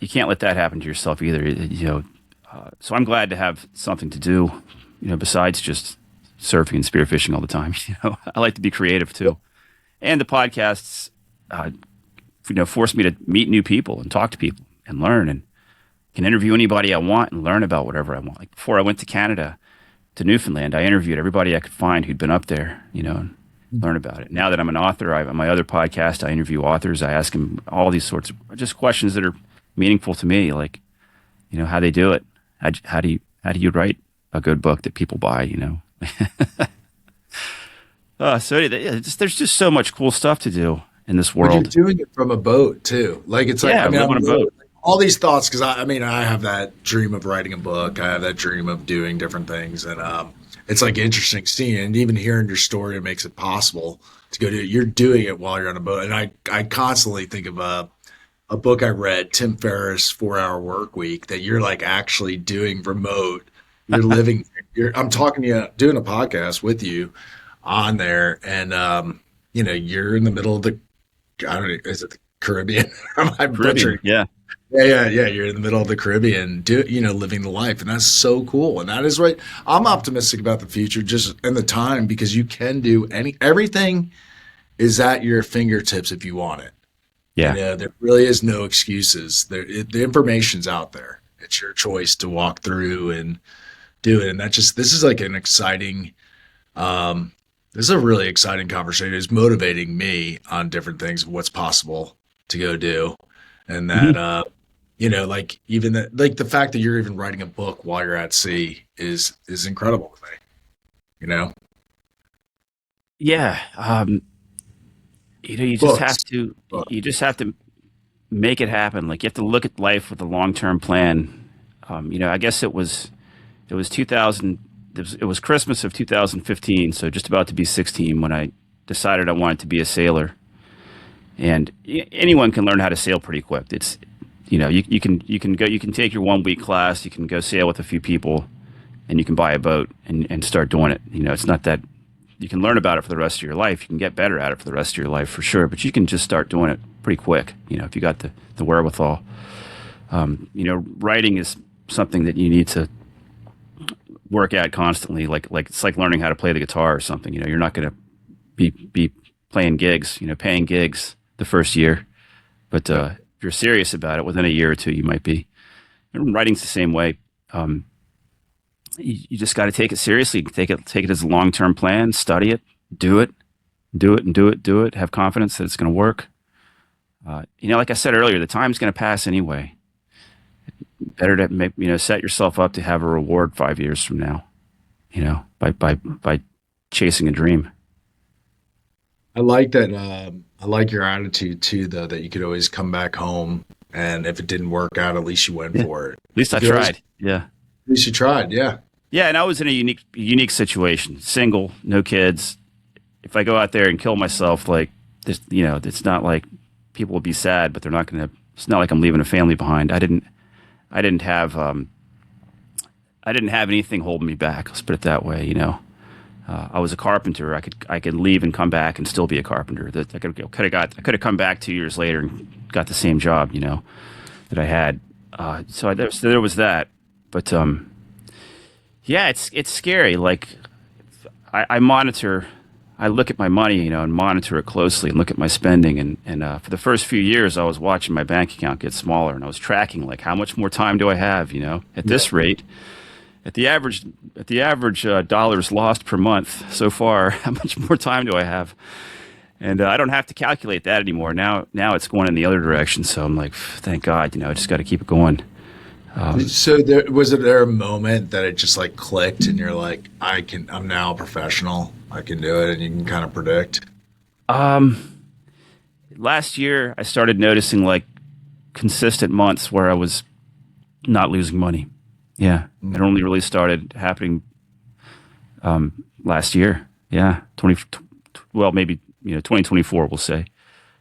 you can't let that happen to yourself either. So I'm glad to have something to do, besides just surfing and spearfishing all the time. I like to be creative too, and the podcasts, force me to meet new people and talk to people and learn, and can interview anybody I want and learn about whatever I want. Like, before I went to Canada, to Newfoundland, I interviewed everybody I could find who'd been up there, and learn about it. Now that I'm an author, on my other podcast, I interview authors. I ask them all these sorts of just questions that are meaningful to me, like, how they do it. How do you write a good book that people buy? So anyway, there's just so much cool stuff to do in this But you're world. doing it from a boat too. Like, it's like, Yeah, I I mean, live on a boat. all these thoughts because I mean, I have that dream of writing a book. I have that dream of doing different things, and it's like interesting seeing it. And even hearing your story, it makes it possible to go do it. You're doing it while you're on a boat, and I constantly think of a book I read, Tim Ferriss' 4 Hour Work Week, that you're like actually doing remote. You're living. I'm talking to you, doing a podcast with you on there, and you're in the middle of the, I don't know, is it the Caribbean? I'm Caribbean, butchering. yeah. Yeah. You're in the middle of the Caribbean, living the life, and that's so cool. And that is right. I'm optimistic about the future, just in the time, because you can do everything is at your fingertips if you want it. Yeah. There really is no excuses. The information's out there. It's your choice to walk through and do it. And this is like an exciting, this is a really exciting conversation. It's motivating me on different things of what's possible to go do. And that, Mhm. like, even like the fact that you're even writing a book while you're at sea is incredible to me, you know, Yeah. You just have books. to But you just have to make it happen. Like, you have to look at life with a long term plan. I guess it was 2000. It was Christmas of 2015, so just about to be 16 when I decided I wanted to be a sailor. And anyone can learn how to sail pretty quick. It's you can take your 1 week class, you can go sail with a few people, and you can buy a boat and start doing it. It's not that you can learn about it for the rest of your life. You can get better at it for the rest of your life for sure, but you can just start doing it pretty quick. If you got the wherewithal. Writing is something that you need to work at constantly. Like it's like learning how to play the guitar or something. You're not going to be playing gigs, paying gigs the first year, but if you're serious about it, within a year or two, you might be. And writing's the same way. You just got to take it seriously. Take it as a long term plan. Study it, do it, do it, and do it, do it. Have confidence that it's going to work. Like I said earlier, the time's going to pass anyway. Better to set yourself up to have a reward 5 years from now. By chasing a dream. I like that. I like your attitude too, though, that you could always come back home, and if it didn't work out, at least you went Yeah. for it. At least You I could always, tried. Yeah. at least you tried. Yeah. Yeah, and I was in a unique situation. Single, no kids. If I go out there and kill myself, like this, it's not like people will be sad, but they're not going to. It's not like I'm leaving a family behind. I didn't have anything holding me back. Let's put it that way. I was a carpenter. I could leave and come back and still be a carpenter. That I could have come back 2 years later and got the same job, that I had. So there was that. But yeah, it's scary. Like I monitor. I look at my money, and monitor it closely and look at my spending. And for the first few years, I was watching my bank account get smaller, and I was tracking like how much more time do I have, at this rate, at the average dollars lost per month so far, how much more time do I have? And I don't have to calculate that anymore. Now it's going in the other direction. So I'm like, thank God, I just got to keep it going. So there a moment that it just like clicked and you're like, I'm now a professional. I can do it, and you can kind of predict. Last year, I started noticing like consistent months where I was not losing money. Yeah, it only really started happening last year. Yeah, maybe 2024. We'll say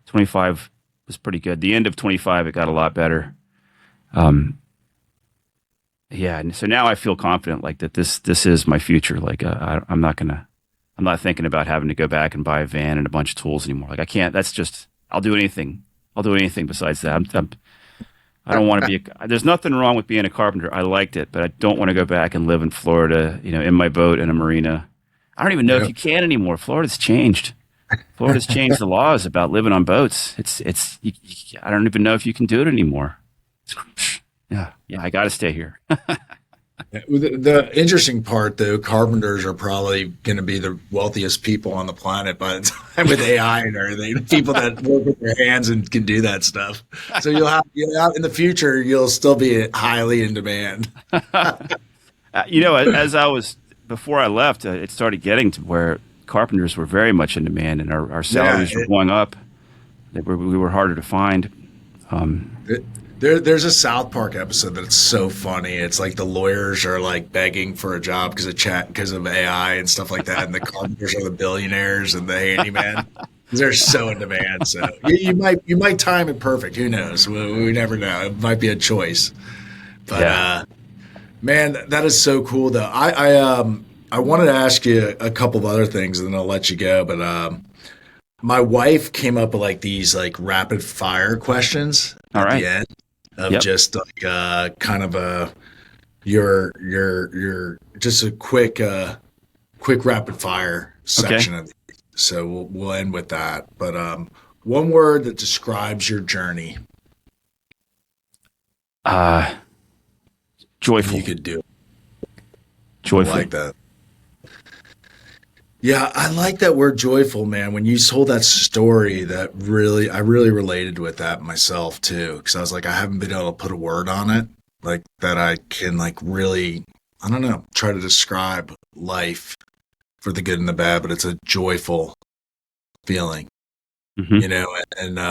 25 was pretty good. The end of 25, it got a lot better. Yeah, and so now I feel confident like that. This is my future. Like I'm not thinking about having to go back and buy a van and a bunch of tools anymore. Like I can't. That's just. I'll do anything. I'll do anything besides that. I don't want to be. There's nothing wrong with being a carpenter. I liked it, but I don't want to go back and live in Florida. In my boat in a marina. I don't even know if you can anymore. Florida's changed. Florida's changed the laws about living on boats. I don't even know if you can do it anymore. Yeah. I got to stay here. The interesting part, though, carpenters are probably going to be the wealthiest people on the planet by the time with AI and everything. People that work with their hands and can do that stuff. So you'll have in the future, you'll still be highly in demand. As I was before I left, it started getting to where carpenters were very much in demand, and our salaries were going up. We were harder to find. There's a South Park episode that's so funny. It's like the lawyers are like begging for a job because of AI and stuff like that, and the carpenters are the billionaires and the handyman. They're so in demand. So you might time it perfect. Who knows? We never know. It might be a choice. But man, that is so cool. Though I wanted to ask you a couple of other things, and then I'll let you go. But my wife came up with like these like rapid fire questions at the end. Of just like kind of your just a quick rapid fire section of it. So we'll end with that. But one word that describes your journey. Joyful. You could do. Joyful. I like that. Yeah, I like that word joyful, man. When you told that story, I really related with that myself too. Because I was like, I haven't been able to put a word on it, like that I can like really, I don't know, try to describe life for the good and the bad, but it's a joyful feeling, and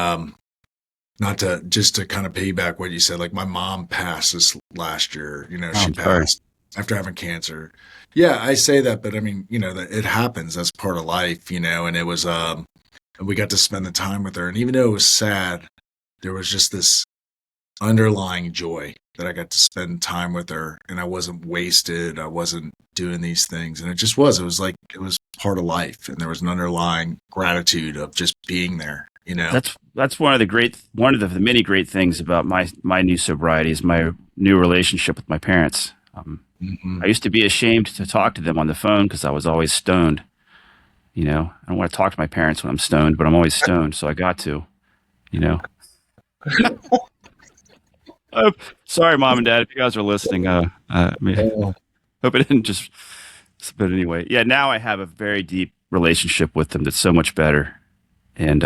not to just to kind of piggyback what you said, like my mom passed this last year, she passed after having cancer. Yeah, I say that, but I mean, that it happens. That's part of life, and it was, and we got to spend the time with her. And even though it was sad, there was just this underlying joy that I got to spend time with her, and I wasn't wasted. I wasn't doing these things. And it was like, it was part of life. And there was an underlying gratitude of just being there, That's one of the many great things about my new sobriety is my new relationship with my parents. I used to be ashamed to talk to them on the phone because I was always stoned. I don't want to talk to my parents when I'm stoned, but I'm always stoned, so I got to. Sorry, Mom and Dad, if you guys are listening. Hope it didn't just. But anyway, yeah. Now I have a very deep relationship with them that's so much better, and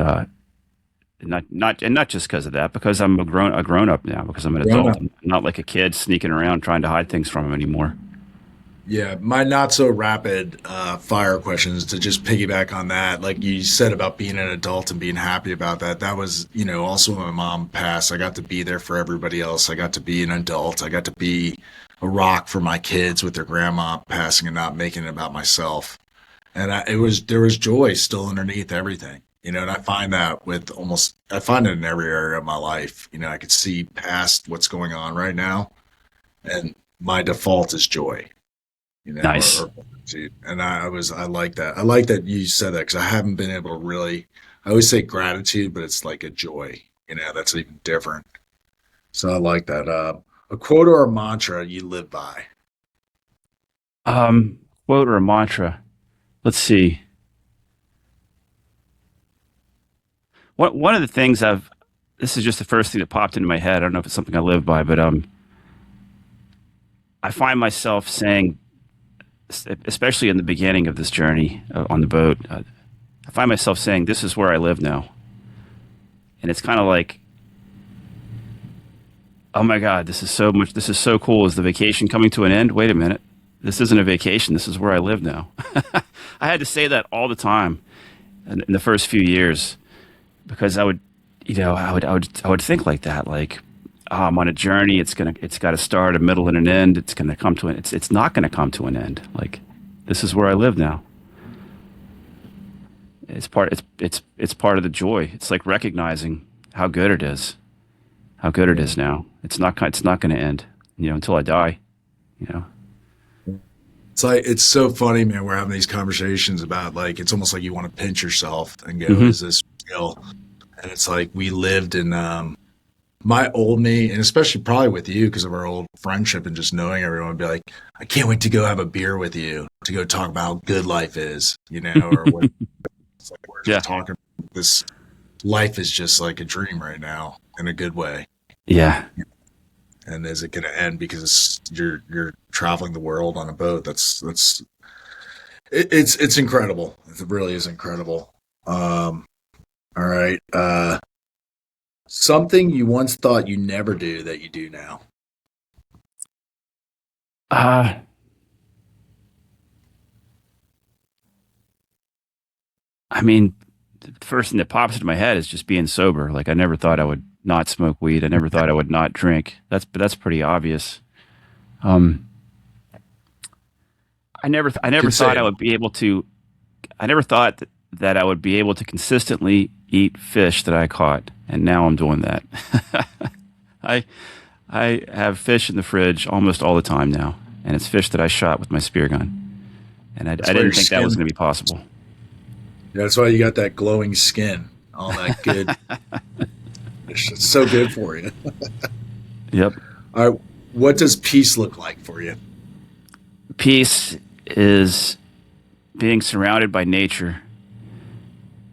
not just because of that, because I'm a grown up now, because I'm an adult. I'm not like a kid sneaking around trying to hide things from them anymore. Yeah, my not so rapid fire questions to just piggyback on that. Like you said about being an adult and being happy about that. That was, also when my mom passed, I got to be there for everybody else. I got to be an adult. I got to be a rock for my kids with their grandma passing and not making it about myself. And there was joy still underneath everything. And I find that I find it in every area of my life. I could see past what's going on right now, and my default is joy. Nice. or gratitude. And I like that. I like that you said that because I haven't been able to really. I always say gratitude, but it's like a joy. That's even different. So I like that. A quote or a mantra you live by. Um, Quote or a mantra. Let's see. One of the things I've this is just the first thing that popped into my head. I don't know if it's something I live by, but I find myself saying, especially in the beginning of this journey on the boat, I find myself saying, "This is where I live now," and it's kind of like, "Oh my God, this is so much. This is so cool. Is the vacation coming to an end? Wait a minute, this isn't a vacation. This is where I live now." I had to say that all the time in the first few years because I would think like that, like, oh, I'm on a journey. It's got to start, a middle, and an end. It's gonna come to an. It's not gonna come to an end. Like, this is where I live now. It's part of the joy. It's like recognizing how good it is, how good it is now. It's not going to end, until I die. You know. It's like it's so funny, man. We're having these conversations about like it's almost like you want to pinch yourself and go, Hmm. "Is this real?" And it's like we lived in my old me, and especially probably with you because of our old friendship and just knowing everyone would be like, "I can't wait to go have a beer with you to go talk about how good life is," or what. It's like we're just Yeah. talking. This life is just like a dream right now in a good way. Yeah. And is it going to end because you're traveling the world on a boat? It's incredible. It really is incredible. All right. Something you once thought you never do that you do now. Uh, I mean, the first thing that pops into my head is just being sober. Like, I never thought I would not smoke weed. I never thought I would not drink. That's pretty obvious. Um, I You never could say thought I it. would be able to. I never thought that I would be able to consistently eat fish that I caught, and now I'm doing that. I I have fish in the fridge almost all the time now, and it's fish that I shot with my spear gun, and I That's why your didn't think that was skin. going to be possible. That's why you got that glowing skin. All that good. It's so good for you. Yep. All right. What does peace look like for you? Peace is being surrounded by nature,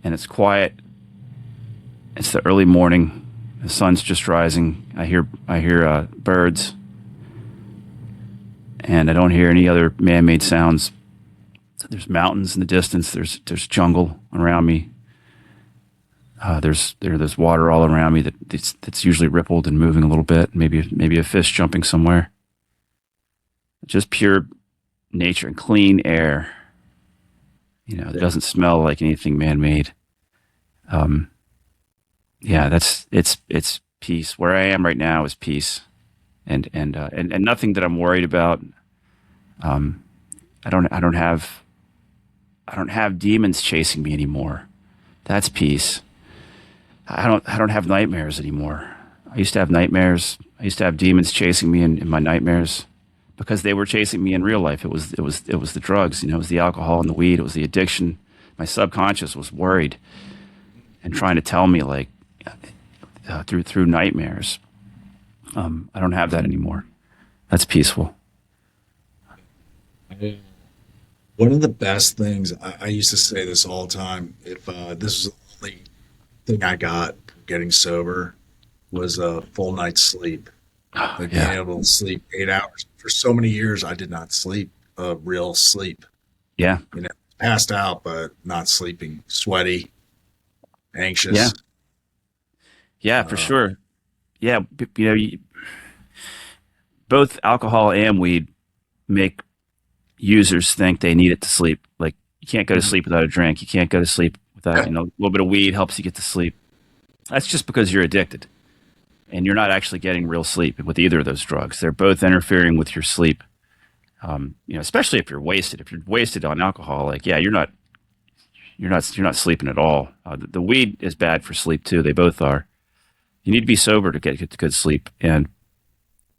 and it's quiet. It's the early morning. The sun's just rising. I hear birds, and I don't hear any other man-made sounds. There's mountains in the distance. There's jungle around me. There's water all around me that's usually rippled and moving a little bit. Maybe a fish jumping somewhere. Just pure nature and clean air. That Yeah. doesn't smell like anything man-made. Um, yeah, it's peace. Where I am right now is peace, and nothing that I'm worried about. Um, I don't have demons chasing me anymore. That's peace. I don't have nightmares anymore. I used to have nightmares. I used to have demons chasing me in my nightmares because they were chasing me in real life. It was the drugs. It was the alcohol and the weed. It was the addiction. My subconscious was worried and trying to tell me like through nightmares. I don't have that anymore. That's peaceful. One of the best things I used to say this all the time. If this was the only thing I got from getting sober, was a full night's sleep. Like being Yeah, able to sleep 8 hours. For so many years, I did not sleep real sleep. yeah, You know, Passed out, but not sleeping, sweaty, yeah, anxious. yeah, for Um, sure. Yeah, both alcohol and weed make users think they need it to sleep. Like, you can't go to sleep without a drink. You can't go to sleep without, yeah, a little bit of weed helps you get to sleep. That's just because you're addicted and you're not actually getting real sleep with either of those drugs. They're both interfering with your sleep. Especially if you're wasted. If you're wasted on alcohol, like, yeah, you're not sleeping at all. The weed is bad for sleep too. They both are. You need to be sober to get good sleep, and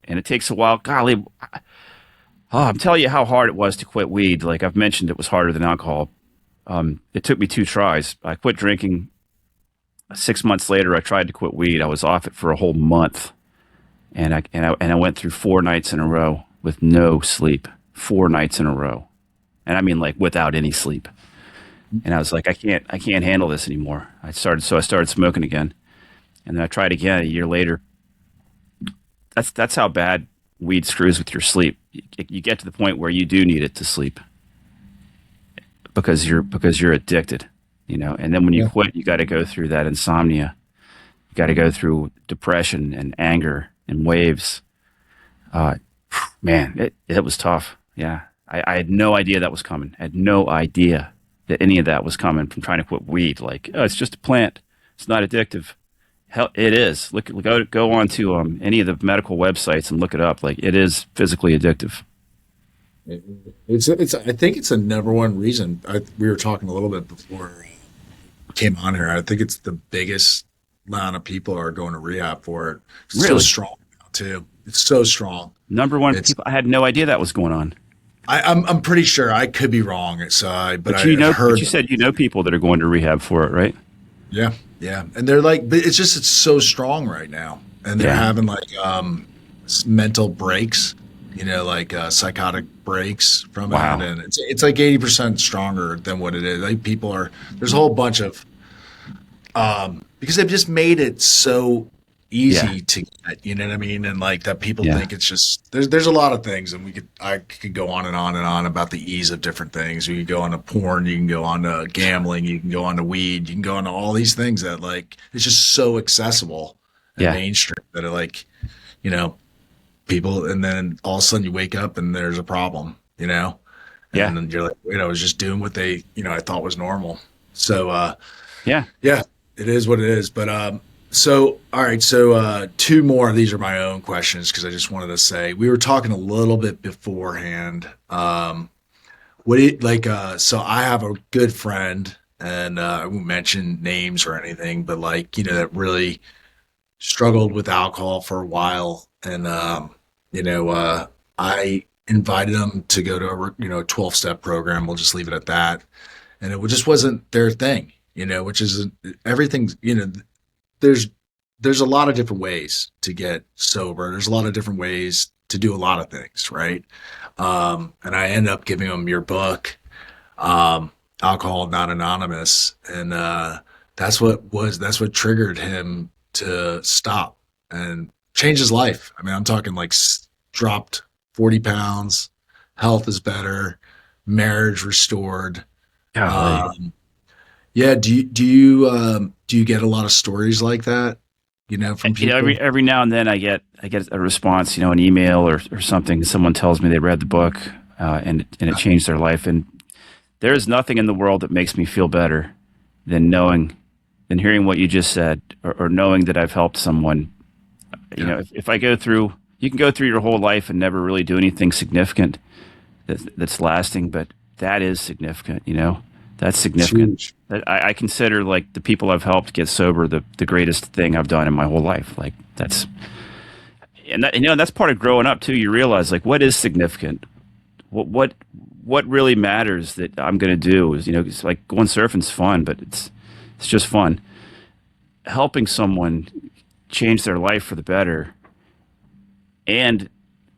it takes a while. Golly, Oh, I'm telling you how hard it was to quit weed. Like I've mentioned, it was harder than alcohol. It took me 2 tries. I quit drinking. 6 months later, I tried to quit weed. I was off it for a whole month, and I went through 4 nights in a row with no sleep. 4 nights in a row, and I mean like without any sleep. And I was like, I can't handle this anymore. I started smoking again, and then I tried again a year later. That's how bad weed screws with your sleep. You get to the point where you do need it to sleep because you're addicted, And then when you Yeah. quit, you got to go through that insomnia. You got to go through depression and anger and waves. Uh, Man, it was tough. Yeah, I had no idea that was coming. I had no idea that any of that was coming from trying to quit weed. Like, oh, it's just a plant. It's not addictive. Hell, it is. Go on to any of the medical websites and look it up. Like, it is physically addictive. It's I think it's the number one reason. We were talking a little bit before we came on here. I think it's the biggest amount of people are going to rehab for it. It's so Really, strong now too. It's so strong. number one It's people. I had no idea that was going on. I'm pretty sure I could be wrong. But But I've but heard you said people that are going to rehab for it, right? yeah, yeah, and they're like, but it's so strong right now, and they're Yeah, having like mental breaks, like psychotic breaks from it, wow. and it's like 80% stronger than what it is. Like people are there's a whole bunch of because they've just made it so Yeah, easy to get, you know what I mean? And like that people yeah, think it's just there's a lot of things and I could go on and on and on about the ease of different things. You can go on to porn, you can go on to gambling, you can go on to weed, you can go on to all these things that like it's just so accessible and yeah, mainstream that it like, you know, people and then all of a sudden you wake up and there's a problem, yeah, And then you're like, I was just doing what they, I thought was normal. So yeah. yeah, it is what it is. But so all right, so two more. These are my own questions because I just wanted to say we were talking a little bit beforehand. What do you like? So I have a good friend, and I won't mention names or anything, but like that really struggled with alcohol for a while, and I invited them to go to a 12-step program. We'll just leave it at that, and it just wasn't their thing, which is everything, there's there's a lot of different ways to get sober. There's a lot of different ways to do a lot of things, right? And I end up giving him your book, um, Alcohol Not Anonymous, and that's what triggered him to stop and change his life. I mean, I'm talking like dropped 40 pounds, health is better, marriage restored. Golly. Um, yeah, do you get a lot of stories like that, from Every people? every now and then I get a response, an email or something. Someone tells me they read the book, and it changed their life. And there is nothing in the world that makes me feel better than hearing what you just said, or knowing that I've helped someone. Yeah, If I go through, you can go through your whole life and never really do anything significant that's lasting, but that is significant. That's it's significant. huge. I consider like the people I've helped get sober the greatest thing I've done in my whole life. Like that's part of growing up too. You realize like what is significant, what what what really matters that I'm going to do is it's like going surfing's fun, but it's just fun. Helping someone change their life for the better, and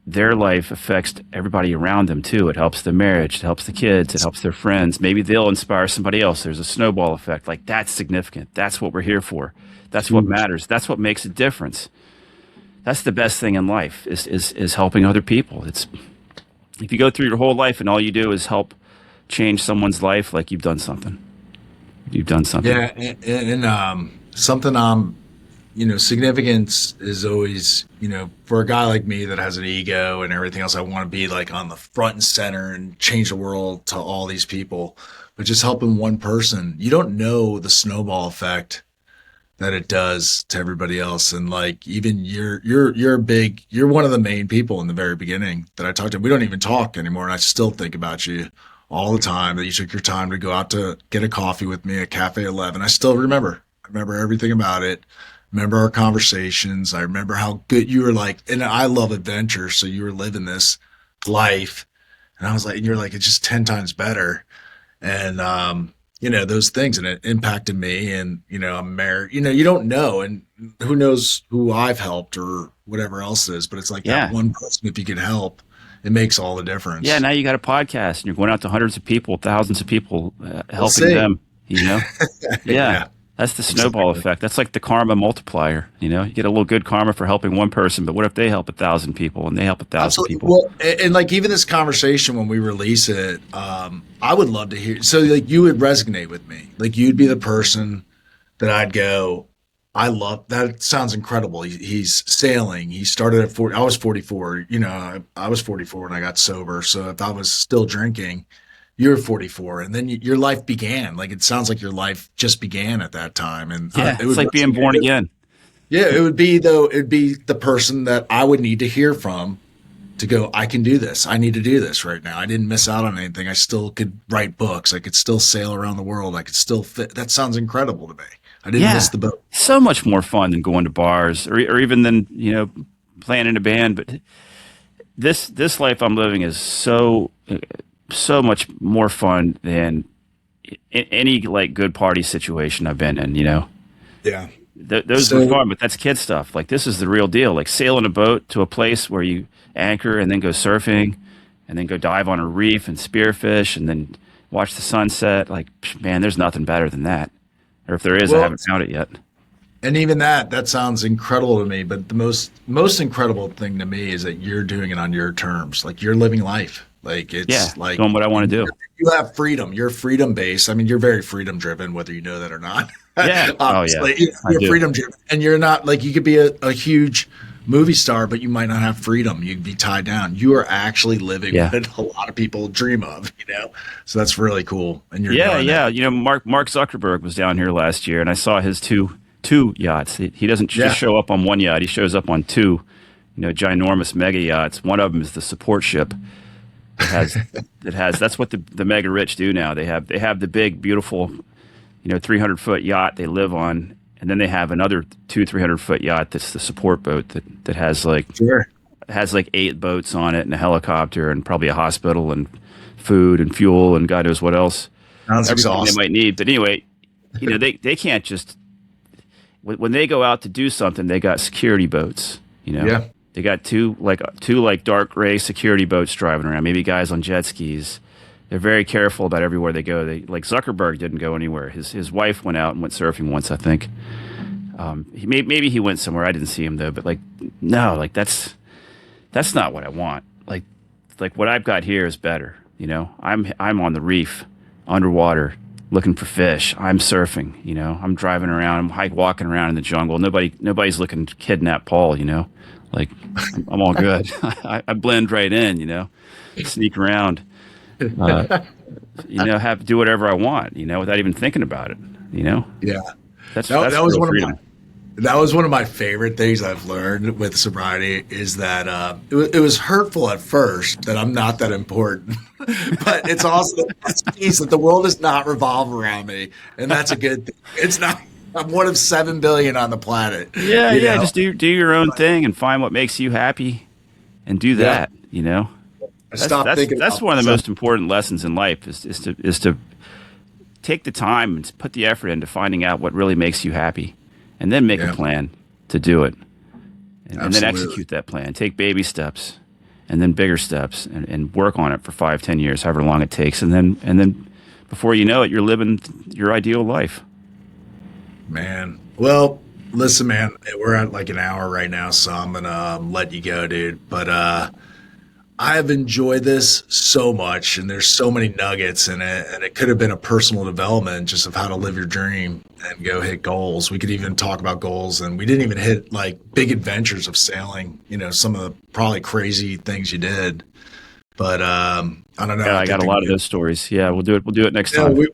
their life affects everybody around them too. It helps the marriage, it helps the kids, it helps their friends. Maybe they'll inspire somebody else. There's a snowball effect. Like that's significant. That's what we're here for. It's That's what huge. matters. That's what makes a difference. That's the best thing in life is helping other people. It's if you go through your whole life and all you do is help change someone's life, like you've done something. You've done something. Yeah, and something significance is always, for a guy like me that has an ego and everything else, I want to be like on the front and center and change the world to all these people. But just helping one person, you don't know the snowball effect that it does to everybody else. And like even you're one of the main people in the very beginning that I talked to. We don't even talk anymore, and I still think about you all the time. That you took your time to go out to get a coffee with me at Cafe 11. I still remember. I remember everything about it. Remember our conversations. I remember how good you were like, and I love adventure, so you were living this life. And I was like, and you're like, it's just 10 times better. And, those things, and it impacted me. And, I'm married, you don't know. And who knows who I've helped or whatever else it is, but it's like that Yeah. one person, if you can help, it makes all the Yeah. difference. Now you got a podcast and you're going out to hundreds of people, thousands of people, We'll helping see. them, you know? Yeah. Yeah, That's the snowball exactly. effect. That's like the karma multiplier. You get a little good karma for helping one person, but what if they help 1,000 people and they help 1,000 Absolutely. people? Well, and like even this conversation when we release it, I would love to hear. So like you would resonate with me. Like you'd be the person that I'd go, I love that. Sounds incredible. He's sailing. He started at 40. I was 44. I was 44 when I got sober. So if I was still drinking, you're 44, and then your life began. Like it sounds like your life just began at that time, and Yeah. it It's would like being born resonate. again. Yeah, it would be though. It'd be the person that I would need to hear from to go, I can do this. I need to do this right now. I didn't miss out on anything. I still could write books. I could still sail around the world. I could still fit. That sounds incredible to me. I didn't miss Yeah. the boat. So much more fun than going to bars or even than, playing in a band. But this life I'm living is so much more fun than any like good party situation I've been in. Yeah. Those were So fun, but that's kid stuff. Like this is the real deal. Like sailing a boat to a place where you anchor and then go surfing and then go dive on a reef and spearfish and then watch the sunset. Like, man, there's nothing better than that. Or if there is, I well, haven't found it yet. and even that sounds incredible to me. But the most incredible thing to me is that you're doing it on your terms. Like you're living life. Like Yeah, it's like doing what I want to do. you have freedom. You're freedom based. I mean, you're very freedom driven, whether you know that or not. Yeah. Oh, yeah. Obviously, I you're do. freedom driven, and you're not like you could be a huge movie star, but you might not have freedom. You'd be tied down. You are actually living Yeah. what a lot of people dream of. So that's really cool. And you're Yeah, doing that. yeah. Mark Zuckerberg was down here last year, and I saw his two yachts. He doesn't Yeah, just show up on one yacht; he shows up on two, ginormous mega yachts. One of them is the support ship. That has That's what the mega rich do now. They have the big, beautiful, 300-foot yacht they live on, and then they have another 300-foot yacht that's the support boat that sure. has like 8 boats on it and a helicopter and probably a hospital and food and fuel and God knows what else, Sounds everything they exhausting. might need. But anyway, they can't just when they go out to do something, they got security boats. Yeah, They got two like dark gray security boats driving around. Maybe guys on jet skis. They're very careful about everywhere they go. They like Zuckerberg didn't go anywhere. His wife went out and went surfing once, I think. Maybe he went somewhere. I didn't see him though. But like, no, like that's not what I want. Like what I've got here is better. I'm on the reef, underwater, looking for fish. I'm surfing. I'm driving around. I'm walking around in the jungle. Nobody's looking to kidnap Paul. Like I'm all good. I blend right in. Sneak around. Do whatever I want. Without even thinking about it. yeah. That's That was real one of freedom. my favorite things I've learned with sobriety is that it was hurtful at first that I'm not that important, but it's also this piece that the world does not revolve around me, and that's a good thing. It's not. I'm one of 7 billion on the planet. Yeah, You yeah. know. Just do your own thing and find what makes you happy, and do Yeah. that. I That's stopped that's thinking that's about one of the myself. most important lessons in life is to take the time and put the effort into finding out what really makes you happy, and then make a Yeah, plan to do it, and then absolutely. execute that plan. Take baby steps, and then bigger steps, and work on it for 5, 10 years, however long it takes, and then before you know it, you're living your ideal life. Man. Well, listen, man, we're at like an hour right now, so I'm gonna let you go, dude. But I have enjoyed this so much, and there's so many nuggets in it, and it could have been a personal development just of how to live your dream and go hit goals. We could even talk about goals, and we didn't even hit like big adventures of sailing. Some of the probably crazy things you did. But I don't know. Yeah, I I got think a lot of those stories. Yeah, we'll do it. We'll do it next yeah, time.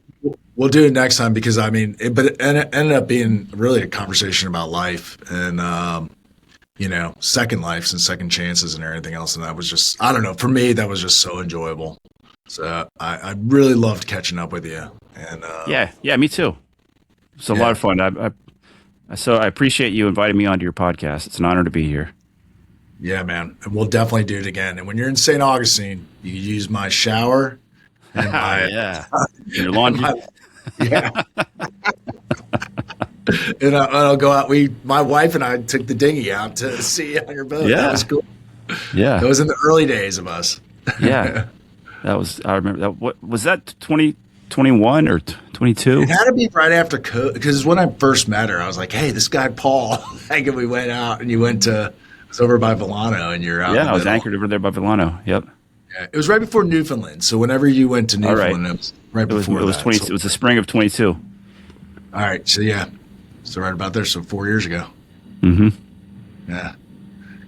we'll do it next time because I mean, it ended up being really a conversation about life and second lives and second chances and everything else. And that was just, I don't know, for me, that was just so enjoyable. So I really loved catching up with you. And Yeah, yeah, me too. It's a lot yeah, of fun. So I appreciate you inviting me onto your podcast. It's an honor to be here. Yeah, man. And we'll definitely do it again. And when you're in St. Augustine, you can use my shower and my, Yeah. Your and laundry. my yeah. And I'll go out. My wife and I took the dinghy out to see you on your boat. That Yeah. was cool. Yeah. That was in the early days of us. Yeah. I remember that. What was that, 2021 or 22? It had to be right after COVID, because when I first met her, I was like, "Hey, this guy Paul." Like, and we went out, and you went to, it's over by Volano, and you're out. Yeah, in the I was middle. anchored over there by Villano. Yep. Yeah, it was right before Newfoundland. So whenever you went to All right. Newfoundland, it was right It was before it was that. 20. So- It was the spring of 22. all right, so yeah, so right about there. So 4 years ago. Mm-hmm. Yeah,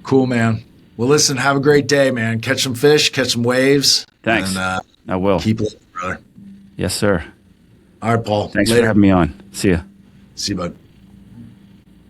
cool, man. Well, listen, have a great day, man. Catch some fish, catch some waves. Thanks. And I will. keep living, brother. Yes, sir. All right, Paul. Thanks Later. for having me on. See ya. See you, bud.